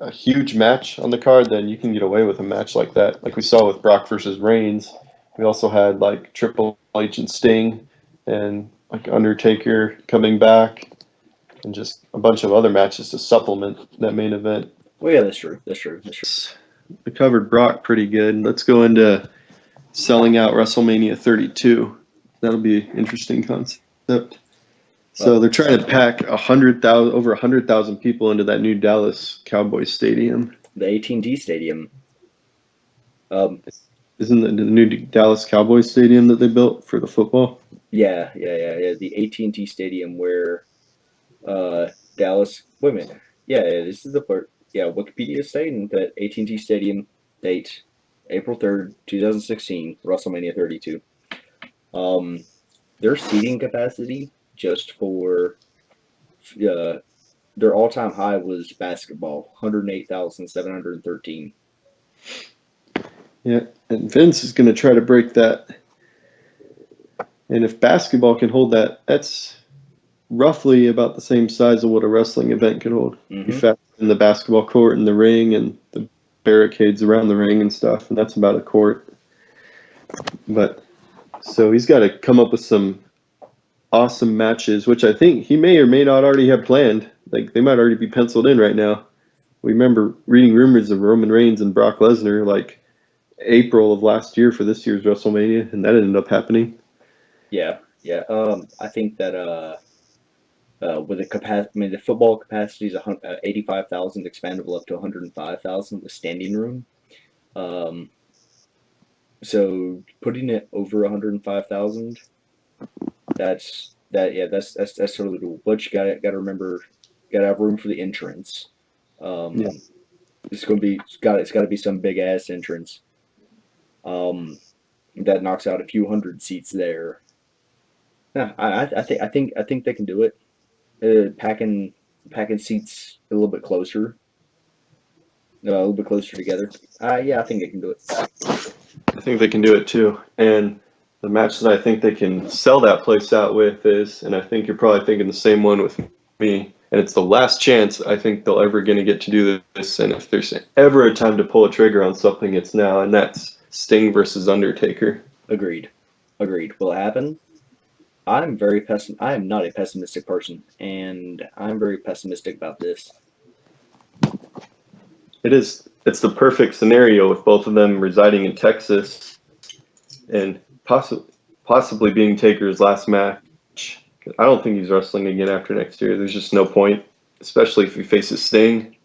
a huge match on the card, then you can get away with a match like that. Like we saw with Brock versus Reigns. We also had like Triple H and Sting and like Undertaker coming back and just a bunch of other matches to supplement that main event. Well, yeah, that's true. That's true. That's true. We covered Brock pretty good. Let's go into selling out WrestleMania 32. That'll be an interesting concept. So they're trying to pack over 100,000 people into that new Dallas Cowboys stadium. The AT&T Stadium. Isn't the new Dallas Cowboys stadium that they built for the football? Yeah. The AT&T Stadium where Dallas. Wait a minute. Yeah, this is the part. Yeah, Wikipedia is saying that AT&T Stadium date April 3rd, 2016, WrestleMania 32. Their seating capacity just for their all-time high was basketball, 108,713. Yeah, and Vince is going to try to break that. And if basketball can hold that, that's roughly about the same size of what a wrestling event could hold. You factor in the basketball court and the ring and the barricades around the ring and stuff, and that's about a court. But so he's got to come up with some awesome matches, which I think he may or may not already have planned. Like they might already be penciled in right now. We remember reading rumors of Roman Reigns and Brock Lesnar like April of last year for this year's WrestleMania, and that ended up happening. Yeah. I think that with the capacity, I mean, the football capacity is 85,000, expandable up to 105,000 with standing room. So putting it over 105,000, that's totally cool. But you gotta remember, gotta have room for the entrance. Yeah. It's got to be some big ass entrance. That knocks out a few hundred seats there. Yeah, I think they can do it. Packing seats a little bit closer, together. Yeah, I think they can do it. I think they can do it too. And the match that I think they can sell that place out with is, and I think you're probably thinking the same one with me, and it's the last chance I think they'll ever going to get to do this. And if there's ever a time to pull a trigger on something, it's now, and that's Sting versus Undertaker. Agreed. Will it happen? I am not a pessimistic person, and I'm very pessimistic about this. It is. It's the perfect scenario with both of them residing in Texas and possibly being Taker's last match. I don't think he's wrestling again after next year. There's just no point, especially if he faces Sting.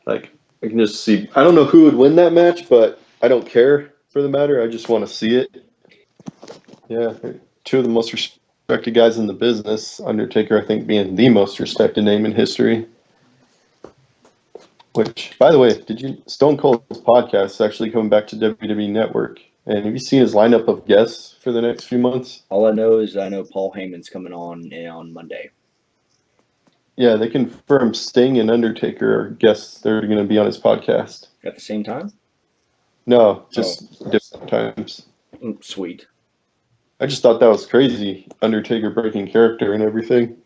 Like, I can just see. I don't know who would win that match, but I don't care for the matter. I just want to see it. Yeah, two of the most respected guys in the business. Undertaker, I think, being the most respected name in history. Which, by the way, Stone Cold's podcast is actually coming back to WWE Network. And have you seen his lineup of guests for the next few months? All I know is Paul Heyman's coming on Monday. Yeah, they confirmed Sting and Undertaker are guests that are going to be on his podcast. At the same time? No, just different times. Sweet. I just thought that was crazy. Undertaker breaking character and everything.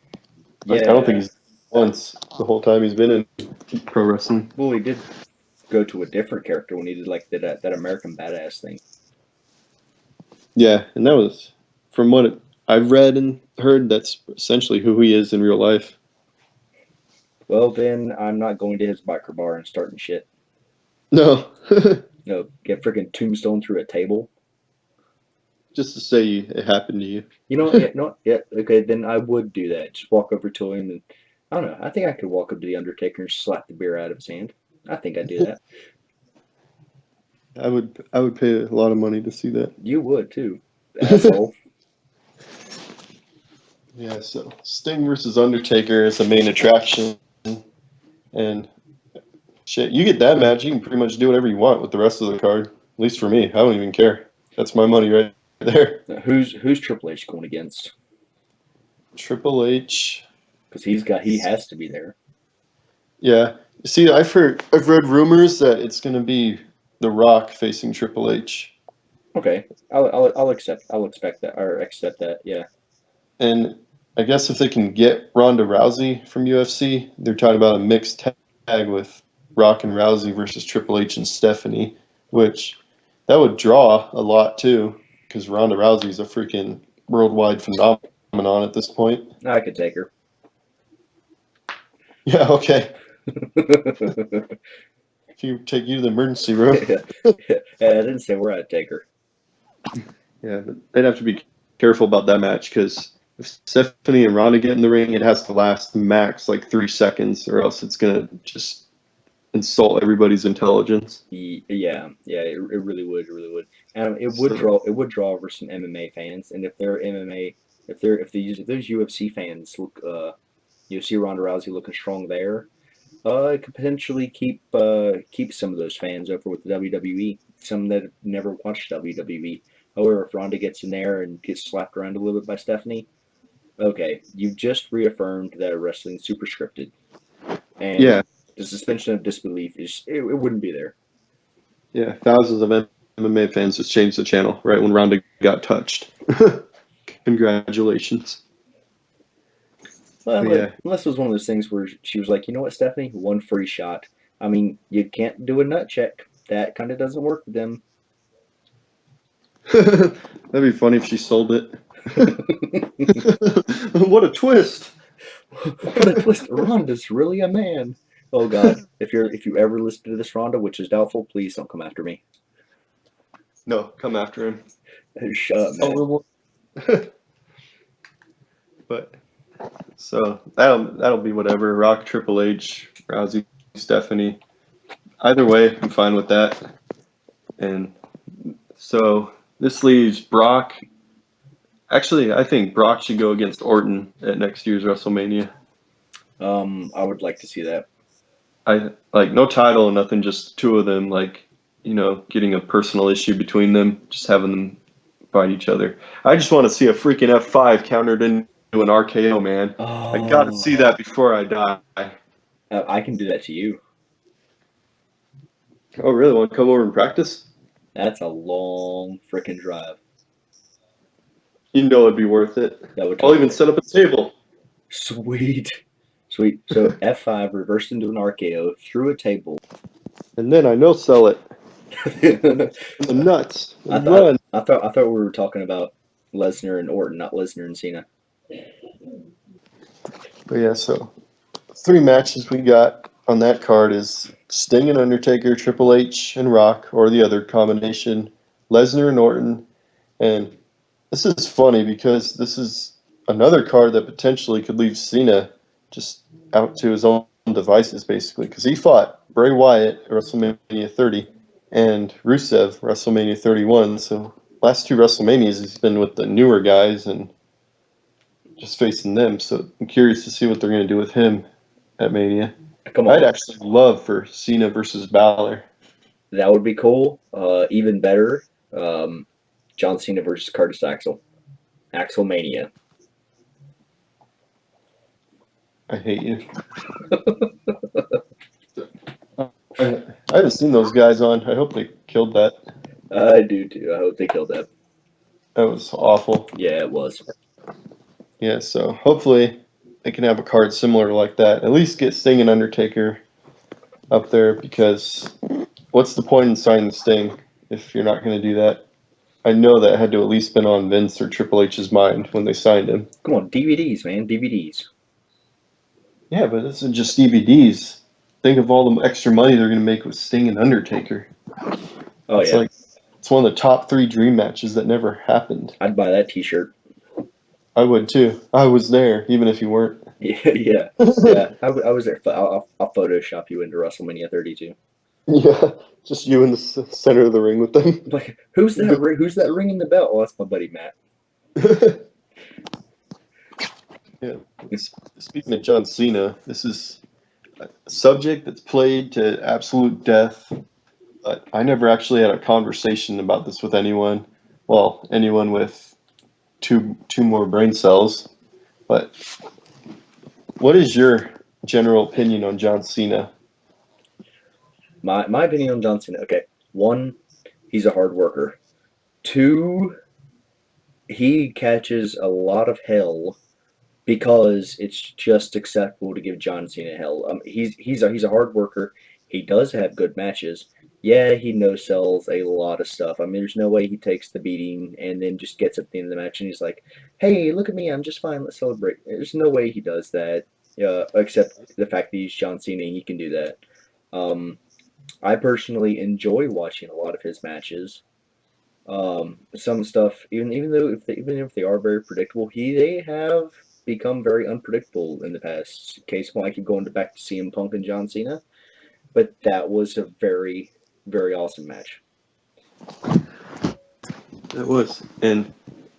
Like, I don't think he's once the whole time he's been in pro wrestling. Well, he did go to a different character when he did like that American Badass thing. Yeah, and that was from what I've read and heard. That's essentially who he is in real life. Well, then I'm not going to his biker bar and starting shit. No, No, get freaking tombstone through a table. just to say it happened to you. You know, yeah, no, yeah, okay, then I would do that. Just walk over to him and I don't know. I think I could walk up to the Undertaker and slap the beer out of his hand. I think I'd do that. I would pay a lot of money to see that. You would too, asshole. Yeah, so Sting versus Undertaker is the main attraction, and shit, you get that match, you can pretty much do whatever you want with the rest of the card. At least for me, I don't even care. That's my money right there. Now, who's Triple H going against? Triple H. Because he has to be there. Yeah. See, I've read rumors that it's going to be The Rock facing Triple H. Okay, I'll expect that. Yeah. And I guess if they can get Ronda Rousey from UFC, they're talking about a mixed tag with Rock and Rousey versus Triple H and Stephanie, which that would draw a lot too, because Ronda Rousey's a freaking worldwide phenomenon at this point. I could take her. Yeah, okay. If you take you to the emergency room. Yeah, I didn't say where I'd take her. Yeah, but they'd have to be careful about that match because if Stephanie and Ronda get in the ring, it has to last max like 3 seconds, or else it's gonna just insult everybody's intelligence. Yeah, it really would, and it would draw over some MMA fans, and if they're MMA, if those UFC fans look, you see Ronda Rousey looking strong there, it could potentially keep some of those fans over with the WWE, some that have never watched WWE. However, if Ronda gets in there and gets slapped around a little bit by Stephanie, okay, you've just reaffirmed that wrestling's super scripted, and Yeah, the suspension of disbelief it wouldn't be there. yeah. Thousands of MMA fans just changed the channel right when Ronda got touched. Congratulations. Well, Yeah. unless it was one of those things where she was like, you know what, Stephanie, one free shot. I mean, you can't do a nut check. That kind of doesn't work with them. That'd be funny if she sold it. What a twist! What a twist! Ronda's really a man. Oh God! If you ever listen to this, Ronda, which is doubtful, please don't come after me. No, come after him. Shut up, man. But so that'll be whatever. Rock, Triple H, Rousey, Stephanie. Either way, I'm fine with that. And so this leaves Brock. Actually, I think Brock should go against Orton at next year's WrestleMania. I would like to see that. I like no title and nothing, just two of them, like, getting a personal issue between them, just having them fight each other. I just want to see a freaking F5 countered into an RKO, man. Oh, I gotta see that before I die. I can do that to you. Oh, really? Want to come over and practice? That's a long freaking drive. You know it'd be worth it. That would. I'll even set up a table. Sweet. So F5 reversed into an RKO through a table. And then I know sell it. The nuts. I thought we were talking about Lesnar and Orton, not Lesnar and Cena. But yeah, so 3 matches we got on that card is Sting and Undertaker, Triple H and Rock, or the other combination, Lesnar and Orton. And this is funny because this is another card that potentially could leave Cena just out to his own devices, basically, because he fought Bray Wyatt at WrestleMania 30 and Rusev WrestleMania 31. So last 2 WrestleManias he's been with the newer guys and just facing them. So I'm curious to see what they're going to do with him at Mania. Come on. I'd actually love for Cena versus Balor. That would be cool. Even better, John Cena versus Curtis Axel. Axel Mania. I hate you. I haven't seen those guys on. I hope they killed that. I do too. I hope they killed that. That was awful. Yeah, it was. Yeah, so hopefully they can have a card similar like that. At least get Sting and Undertaker up there, because what's the point in signing Sting if you're not going to do that? I know that had to at least been on Vince or Triple H's mind when they signed him. Come on, DVDs, man, DVDs. Yeah, but this is just DVDs. Think of all the extra money they're going to make with Sting and Undertaker. Oh It's yeah, like it's one of the top 3 dream matches that never happened. I'd buy that T-shirt. I would too. I was there, even if you weren't. Yeah. I was there. I'll Photoshop you into WrestleMania 32. Yeah, just you in the center of the ring with them. Like, who's that? Who's that ringing the bell? Oh, that's my buddy Matt. Yeah. Speaking of John Cena, this is a subject that's played to absolute death. But I never actually had a conversation about this with anyone. Well, anyone with two more brain cells. But what is your general opinion on John Cena? My opinion on John Cena. Okay, 1, he's a hard worker. 2, he catches a lot of hell because it's just acceptable to give John Cena hell. He's a hard worker. He does have good matches. Yeah, he no sells a lot of stuff. I mean, there's no way he takes the beating and then just gets at the end of the match and he's like, "Hey, look at me, I'm just fine. Let's celebrate." There's no way he does that. Except the fact that he's John Cena and he can do that. I personally enjoy watching a lot of his matches. Some stuff, even if they are very predictable, they have become very unpredictable in the past. Case in point, I keep going back to CM Punk and John Cena, but that was a very, very awesome match. It was. And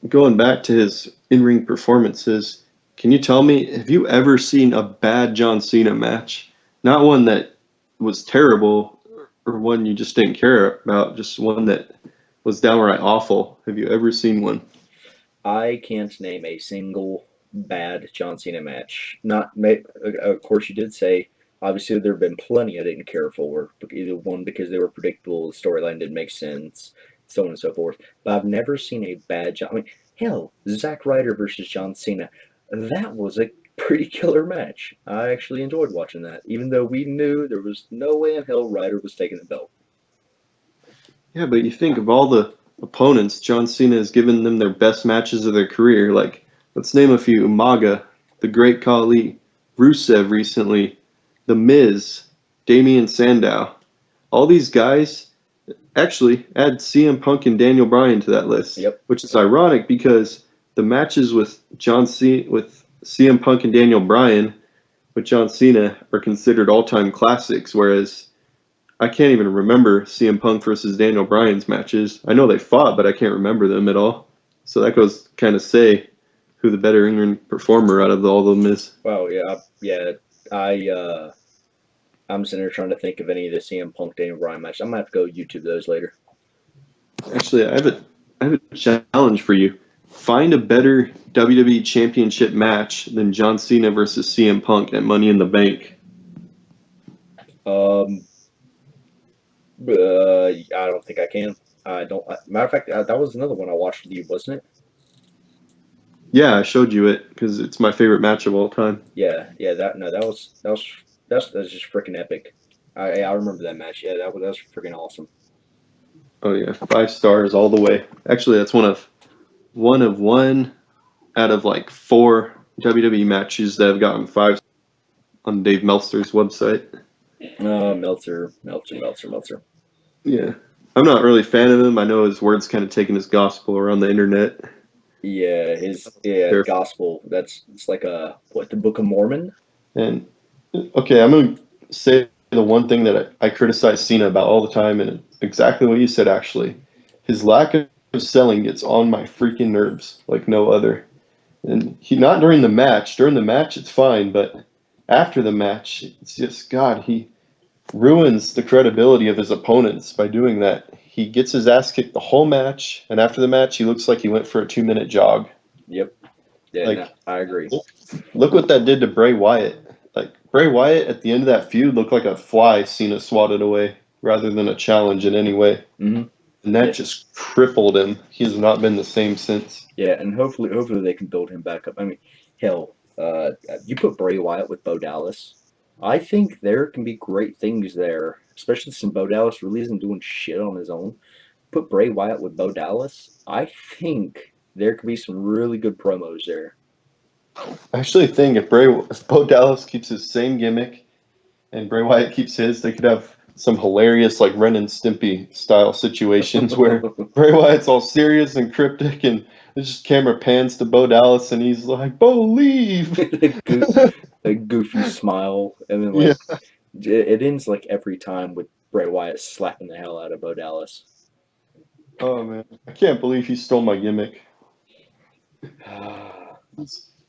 going back to his in-ring performances, can you tell me, have you ever seen a bad John Cena match? Not one that was terrible or one you just didn't care about, just one that was downright awful. Have you ever seen one? I can't name a single bad John Cena match. Of course, you did say, obviously, there have been plenty I didn't care for. Either one, because they were predictable, the storyline didn't make sense, so on and so forth. But I've never seen a bad John. I mean, hell, Zack Ryder versus John Cena. That was a pretty killer match. I actually enjoyed watching that, even though we knew there was no way in hell Ryder was taking the belt. Yeah, but you think of all the opponents, John Cena has given them their best matches of their career. Like, let's name a few. Umaga, The Great Khali, Rusev recently, The Miz, Damian Sandow. All these guys, actually, add CM Punk and Daniel Bryan to that list. Yep. Which is ironic because the matches with with CM Punk and Daniel Bryan with John Cena are considered all-time classics, whereas I can't even remember CM Punk versus Daniel Bryan's matches. I know they fought, but I can't remember them at all. So that goes kind of say who the better in-ring performer out of all of them is. Well, I'm sitting there trying to think of any of the CM Punk Daniel Bryan matches. I'm gonna have to go YouTube those later. Actually, I have a challenge for you. Find a better WWE Championship match than John Cena versus CM Punk at Money in the Bank. I don't think I can. I don't. Matter of fact, that was another one I watched with you, wasn't it? Yeah, I showed you it because it's my favorite match of all time. Yeah. That was just freaking epic. I remember that match. Yeah, that was freaking awesome. Oh yeah, 5 stars all the way. Actually, that's one of one out of like 4 WWE matches that have gotten 5 on Dave Meltzer's website. Meltzer. Yeah, I'm not really a fan of him. I know his words kind of taken as gospel around the internet. Yeah, gospel. It's like the Book of Mormon. And okay, I'm gonna say the one thing that I criticize Cena about all the time, and exactly what you said. Actually, his lack of selling gets on my freaking nerves like no other. And he not during the match. During the match, it's fine, but after the match, it's just God. He ruins the credibility of his opponents by doing that. He gets his ass kicked the whole match, and after the match, he looks like he went for a 2-minute jog. Yep. Yeah, Like, no, I agree. Look what that did to Bray Wyatt. Like Bray Wyatt at the end of that feud looked like a fly Cena swatted away rather than a challenge in any way. Mm-hmm. And that just crippled him. He has not been the same since. Yeah, and hopefully they can build him back up. I mean, hell, You put Bray Wyatt with Bo Dallas. I think there can be great things there, especially since Bo Dallas really isn't doing shit on his own. Put Bray Wyatt with Bo Dallas. I think there could be some really good promos there. I actually think if Bo Dallas keeps his same gimmick and Bray Wyatt keeps his, they could have some hilarious like Ren and Stimpy style situations where Bray Wyatt's all serious and cryptic, and it's just camera pans to Bo Dallas and he's like, "Bo, leave." A goofy smile, and then Yeah. like it ends like every time with Bray Wyatt slapping the hell out of Bo Dallas. Oh man, I can't believe he stole my gimmick.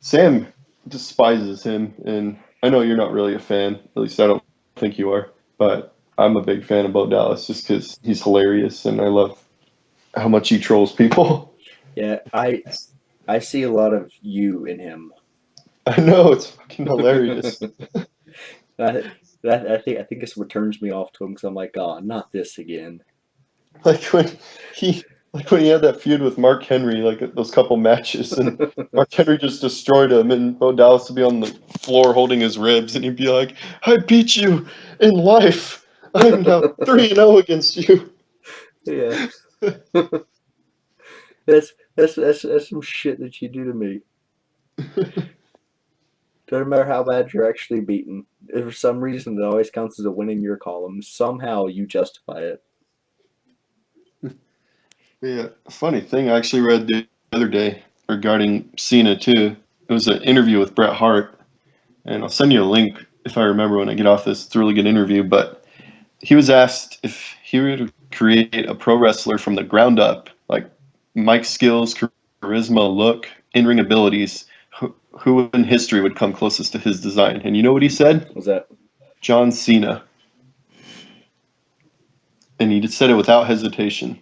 Sam despises him, and I know you're not really a fan. At least I don't think you are. But I'm a big fan of Bo Dallas just because he's hilarious, and I love how much he trolls people. Yeah, I see a lot of you in him. I know it's fucking hilarious. That, I think this what turns me off to him because I'm like, oh, not this again. Like when he had that feud with Mark Henry, like those couple matches, and Mark Henry just destroyed him, and Bo Dallas would be on the floor holding his ribs, and he'd be like, "I beat you in life. I'm now 3-0 against you." Yeah, that's some shit that you do to me. Doesn't matter how bad you're actually beaten. If for some reason it always counts as a win in your column, somehow you justify it. Yeah, funny thing, I actually read the other day regarding Cena too. It was an interview with Bret Hart, and I'll send you a link if I remember when I get off this. It's a really good interview, but he was asked if he were to create a pro wrestler from the ground up, like mic skills, charisma, look, in-ring abilities, who in history would come closest to his design? And you know what he said? Was that? John Cena. And he just said it without hesitation.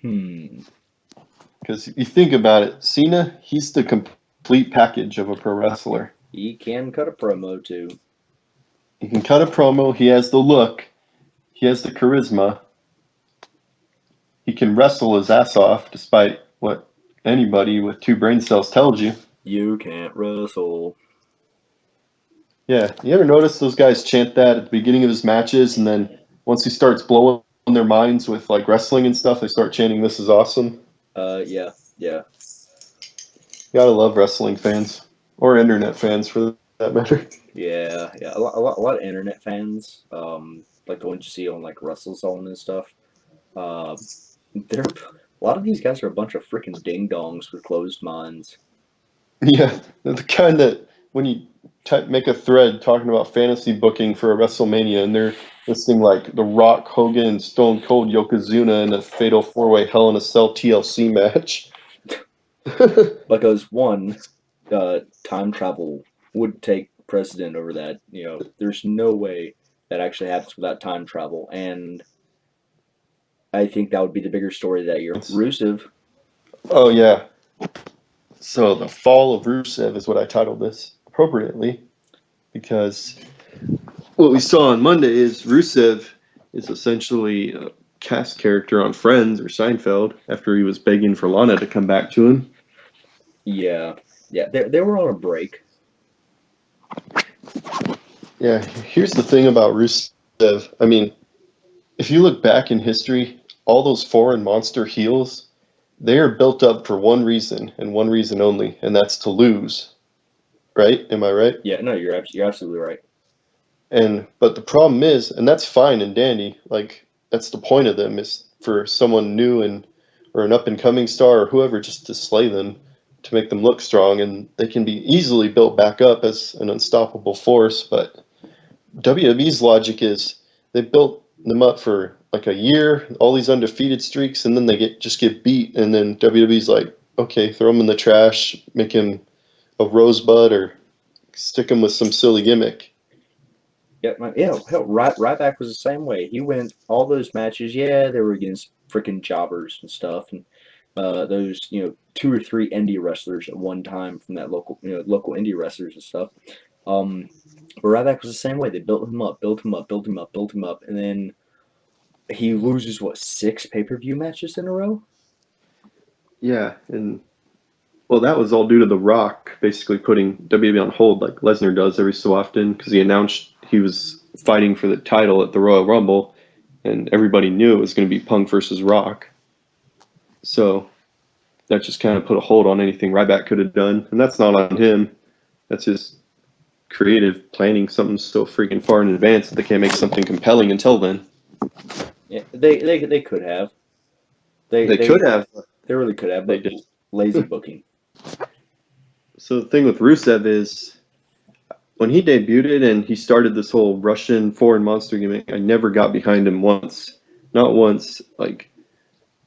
Because if you think about it, Cena, he's the complete package of a pro wrestler. He can cut a promo too. He can cut a promo, he has the look, he has the charisma, he can wrestle his ass off, despite what anybody with 2 brain cells tells you. You can't wrestle. Yeah, you ever notice those guys chant that at the beginning of his matches, and then once he starts blowing their minds with like wrestling and stuff, they start chanting, "This is awesome." Yeah. You gotta love wrestling fans, or internet fans for that matter. Yeah. A lot of internet fans, like the ones you see on like WrestleZone and stuff. They're a lot of these guys are a bunch of freaking ding dongs with closed minds. Yeah, they're the kind that when you make a thread talking about fantasy booking for a WrestleMania, and they're listing like The Rock, Hogan, and Stone Cold Yokozuna in a Fatal 4-Way Hell in a Cell TLC match. Because one, time travel would take precedent over that. There's no way that actually happens without time travel, and I think that would be the bigger story that year. Rusev. Oh yeah. So the fall of Rusev is what I titled this appropriately, because what we saw on Monday is Rusev is essentially a cast character on Friends or Seinfeld after he was begging for Lana to come back to him. Yeah. They were on a break. Yeah, here's the thing about Rusev. I mean, if you look back in history, all those foreign monster heels, they are built up for one reason and one reason only, and that's to lose. Right? Am I right? Yeah, no, you're absolutely right. But the problem is, and that's fine and dandy, like that's the point of them, is for someone new and or an up and coming star or whoever just to slay them, to make them look strong, and they can be easily built back up as an unstoppable force. But WWE's logic is they built them up for like a year, all these undefeated streaks, and then they just get beat, and then WWE's like, okay, throw him in the trash, make him a rosebud, or stick him with some silly gimmick. Yeah, hell, Ryback was the same way. He went all those matches. Yeah, they were against freaking jobbers and stuff, and those 2 or 3 indie wrestlers at one time from that local indie wrestlers and stuff. But Ryback was the same way. They built him up, and then he loses 6 pay-per-view matches in a row. Yeah, and Well, that was all due to The Rock basically putting WWE on hold, like Lesnar does every so often, because he announced he was fighting for the title at the Royal Rumble, and everybody knew it was going to be Punk versus Rock. So that just kind of put a hold on anything Ryback could have done, and that's not on him. That's just creative planning something so freaking far in advance that they can't make something compelling until then. Yeah, they could have. They could have. They really could have, They but did. lazy booking. So the thing with Rusev is when he debuted and he started this whole Russian foreign monster gimmick, I never got behind him once. Not once. Like,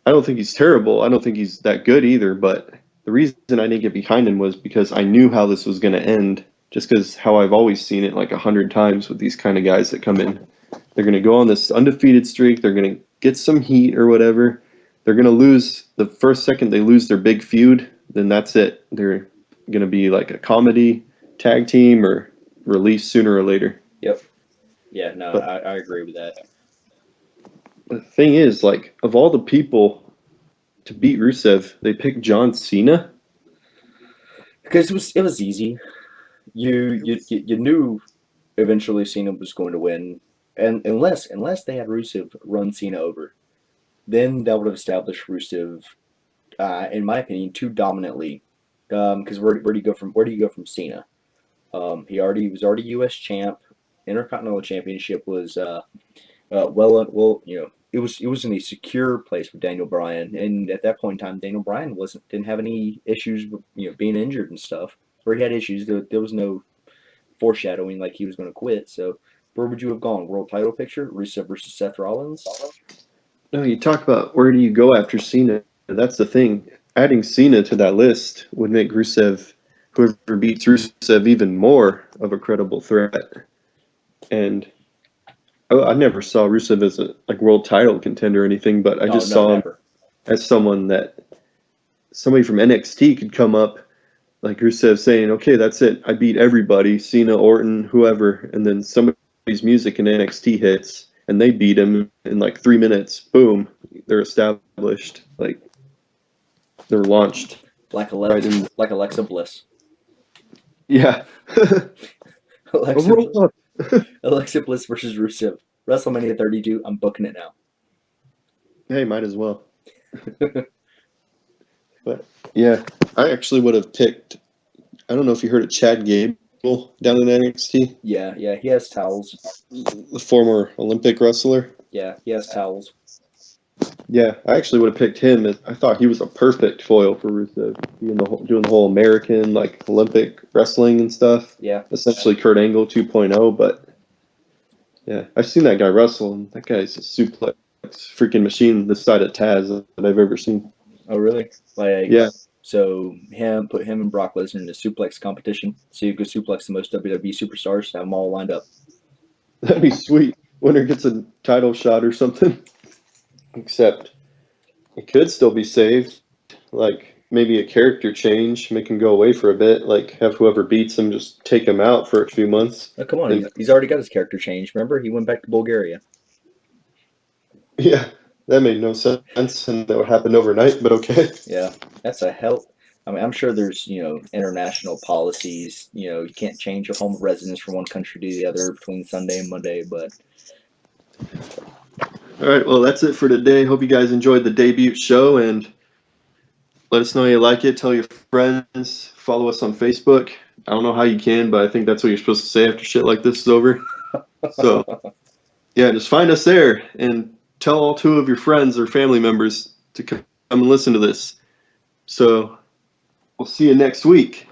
I don't think he's terrible. I don't think he's that good either. But the reason I didn't get behind him was because I knew how this was going to end. Just because how I've always seen it like 100 times with these kind of guys that come in. They're going to go on this undefeated streak. They're going to get some heat or whatever. They're going to lose the first second they lose their big feud. Then that's it. They're going to be like a comedy tag team or released sooner or later. Yep. Yeah, no, But I agree with that. the thing is, like, of all the people to beat Rusev, they picked John Cena. Because it was easy. You knew eventually Cena was going to win, and unless they had Rusev run Cena over, then that would have established Rusev, in my opinion, too dominantly. Because where do you go from Cena? He was already U.S. champ. Intercontinental Championship was it was in a secure place with Daniel Bryan, and at that point in time, Daniel Bryan didn't have any issues with being injured and stuff. Where he had issues, there was no foreshadowing like he was going to quit. So where would you have gone? World title picture, Rusev versus Seth Rollins. No, you talk about where do you go after Cena. That's the thing. Adding Cena to that list would make Rusev, whoever beats Rusev, even more of a credible threat. And I never saw Rusev as a world title contender or anything, but I just saw him as somebody from NXT could come up, like Rusev saying, okay, that's it. I beat everybody, Cena, Orton, whoever. And then somebody's music in NXT hits, and they beat him in like 3 minutes. Boom. They're established. Like, they're launched. Like Alexa Bliss. Yeah. Alexa Bliss versus Rusev. WrestleMania 32. I'm booking it now. Hey, might as well. But yeah, I actually would have picked. I don't know if you heard of Chad Gable down in NXT. Yeah, he has towels. The former Olympic wrestler. Yeah, he has towels. Yeah, I actually would have picked him. I thought he was a perfect foil for Rusev, doing the whole American Olympic wrestling and stuff. Yeah, essentially Kurt Angle 2.0. But yeah, I've seen that guy wrestle, and that guy's a suplex freaking machine this side of Taz that I've ever seen. Oh, really? Yeah. So put him and Brock Lesnar in a suplex competition. So you could suplex the most WWE superstars, have them all lined up. That'd be sweet. Winner gets a title shot or something. Except it could still be saved. Like maybe a character change, make him go away for a bit. Like have whoever beats him just take him out for a few months. Oh, come on, he's already got his character change. Remember, he went back to Bulgaria. Yeah. That made no sense, and that would happen overnight, but okay. Yeah, that's a hell. I mean, I'm sure there's, international policies. You can't change your home of residence from one country to the other between Sunday and Monday, but. All right, well, that's it for today. Hope you guys enjoyed the debut show, and let us know you like it. Tell your friends. Follow us on Facebook. I don't know how you can, but I think that's what you're supposed to say after shit like this is over. So, yeah, just find us there, and tell all 2 of your friends or family members to come and listen to this. So we'll see you next week.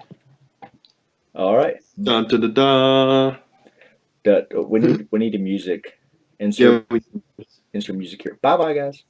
All right. Dun, da, da, da. We need a music. Insert music here. Bye, guys.